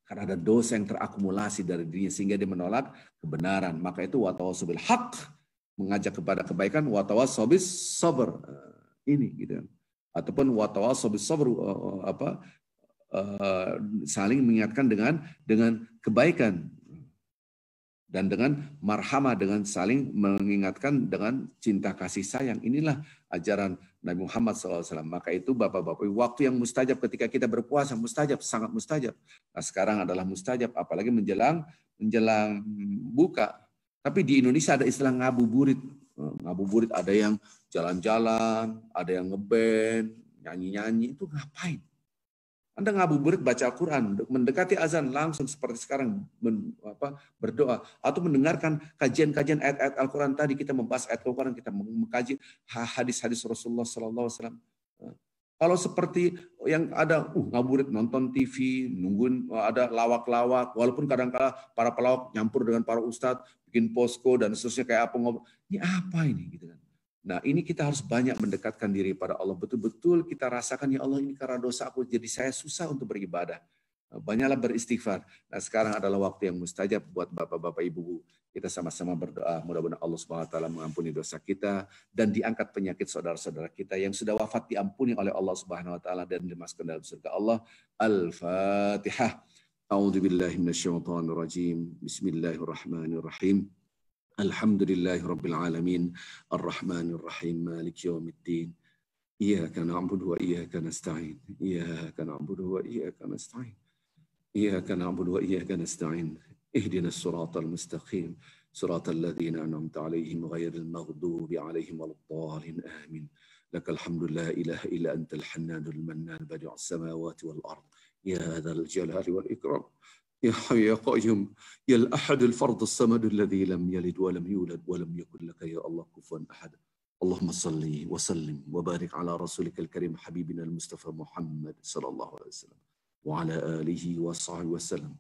karena ada dosa yang terakumulasi dari dirinya, sehingga dia menolak kebenaran. Maka itu watawasau bil haqq, mengajak kepada kebaikan, watawasau bis sabr, ini gitu. Ataupun watawasau bis sabr, saling mengingatkan dengan kebaikan dan dengan marhamah, dengan saling mengingatkan dengan cinta kasih sayang. Inilah ajaran Nabi Muhammad SAW. Maka itu Bapak-Bapak, waktu yang mustajab ketika kita berpuasa, mustajab, sangat mustajab. Nah sekarang adalah mustajab, apalagi menjelang buka. Tapi di Indonesia ada istilah ngabuburit. Ngabuburit ada yang jalan-jalan, ada yang ngeband, nyanyi-nyanyi. Itu ngapain? Anda ngabuburit baca Al-Quran, mendekati azan langsung seperti sekarang berdoa. Atau mendengarkan kajian-kajian ayat-ayat Al-Quran tadi. Kita membahas ayat Al-Quran, kita mengkaji hadis-hadis Rasulullah SAW. Kalau seperti yang ada ngabuburit, nonton TV, nungguin ada lawak-lawak, walaupun kadang-kala para pelawak nyampur dengan para ustadz, bikin posko dan seterusnya kayak apa ngobrol. Ini apa ini gitu kan. Nah, ini kita harus banyak mendekatkan diri pada Allah. Betul-betul kita rasakan, ya Allah ini karena dosa aku jadi saya susah untuk beribadah. Banyaklah beristighfar. Nah, sekarang adalah waktu yang mustajab buat Bapak-bapak, Ibu-ibu. Kita sama-sama berdoa, mudah-mudahan Allah Subhanahu wa taala mengampuni dosa kita dan diangkat penyakit saudara-saudara kita yang sudah wafat diampuni oleh Allah Subhanahu wa taala dan dimasukkan dalam surga Allah. Al-Fatihah. A'udzu billahi minasyaitonir rajim. Bismillahirrahmanirrahim. Alhamdulillahi rabbil alamin. Arrahmanir rahim. Maliki yaumiddin. Iyyaka na'budu wa iyyaka nasta'in. Iyyaka na'budu wa iyyaka nasta'in. إياك نعبد وإياك نستعين اهدنا الصراط المستقيم صراط الذين أنعمت عليهم غير المغضوب عليهم ولا الضالين آمين لك الحمد لا إله إلا أنت الحنان المنان بديع السماوات والأرض يا ذا الجلال والإكرام يا حي يا قيوم يا الأحد الفرد الصمد الذي لم يلد ولم يولد ولم يكن لك يا الله كفوا أحد اللهم صل وسلم وبارك على رسولك الكريم حبيبنا المصطفى محمد صلى الله عليه وسلم وعلى آله وصحبه وسلم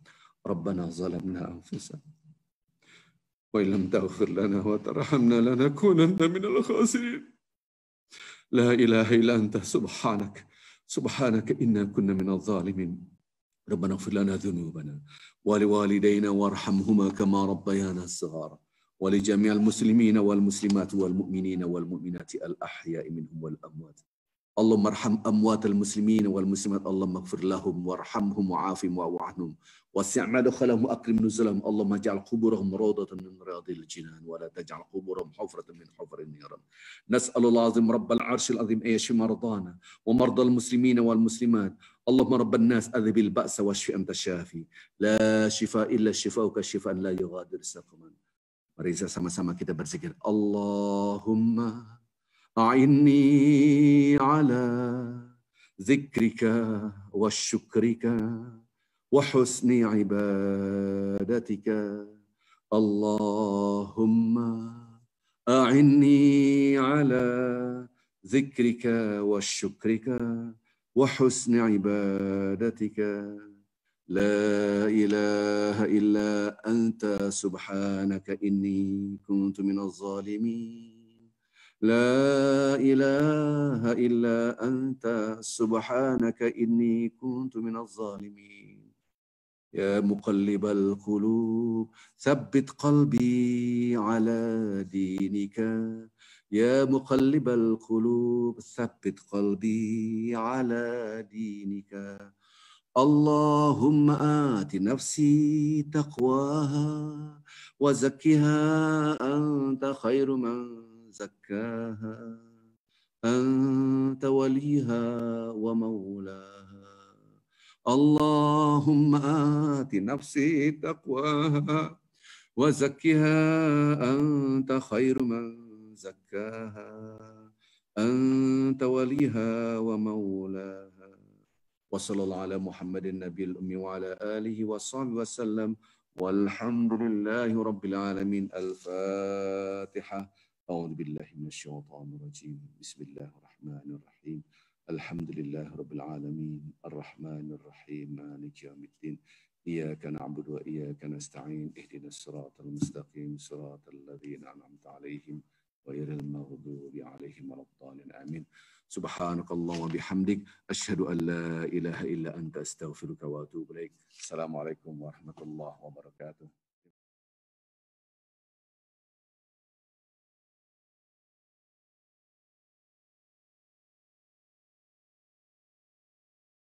ربنا ظلمنا أنفسنا وإن لم تغفر لنا وترحمنا لنكونن من الخاسرين لا إله إلا أنت سبحانك إنا كنا من الظالمين ربنا اغفر لنا ذنوبنا ولوالدينا وارحمهما كما ربيانا صغارا ولجميع المسلمين والمسلمات والمؤمنين والمؤمنات الأحياء منهم والأموات اللهم ارحم أموات المسلمين والمسلمات اللهم اغفر لهم وارحمهم وعافهم واعف عنهم وسع مدخلهم وأكرم نزلهم اللهم اجعل قبورهم روضة من رياض الجنان ولا تجعل قبورهم حفرة من حفر النيران نسأل الله العظيم رب العرش العظيم أن يشفي مرضانا ومرضى المسلمين والمسلمات اللهم رب الناس أذهب البأس واشف أنت الشافي لا شفاء إلا شفاؤك شفاء لا يغادر سقما. Mari sama-sama kita berzikir. Allahumma أعني على ذكرك وشكرك وحسن عبادتك اللهم أعني على ذكرك وشكرك وحسن عبادتك لا إله إلا أنت سبحانك إني كنت من الظالمين لا إله إلا أنت سبحانك إني كنت من الظالمين يا مقلب القلوب ثبت قلبي على دينك يا مقلب القلوب ثبت قلبي على دينك اللهم آت نفسي تقواها وزكها أنت خير من زكاها أنت وليها ومولاها اللهم آت نفسي تقواها وزكها أنت خير من زكاها أنت وليها ومولاها وصلى الله على محمد النبي الأمي وعلى آله وصحبه وسلم والحمد لله رب العالمين. الفاتحة. أعوذ بالله من الشيطان الرجيم. بسم الله الرحمن الرحيم. الحمد لله رب العالمين الرحمن الرحيم مالك يوم الدين إياك نعبد وإياك نستعين اهدنا الصراط المستقيم صراط الذين أنعمت عليهم غير المغضوب عليهم ولا الضالين آمين. سبحانك اللهم وبحمدك أشهد أن لا إله إلا أنت أستغفرك وأتوب إليك. السلام عليكم ورحمة الله وبركاته.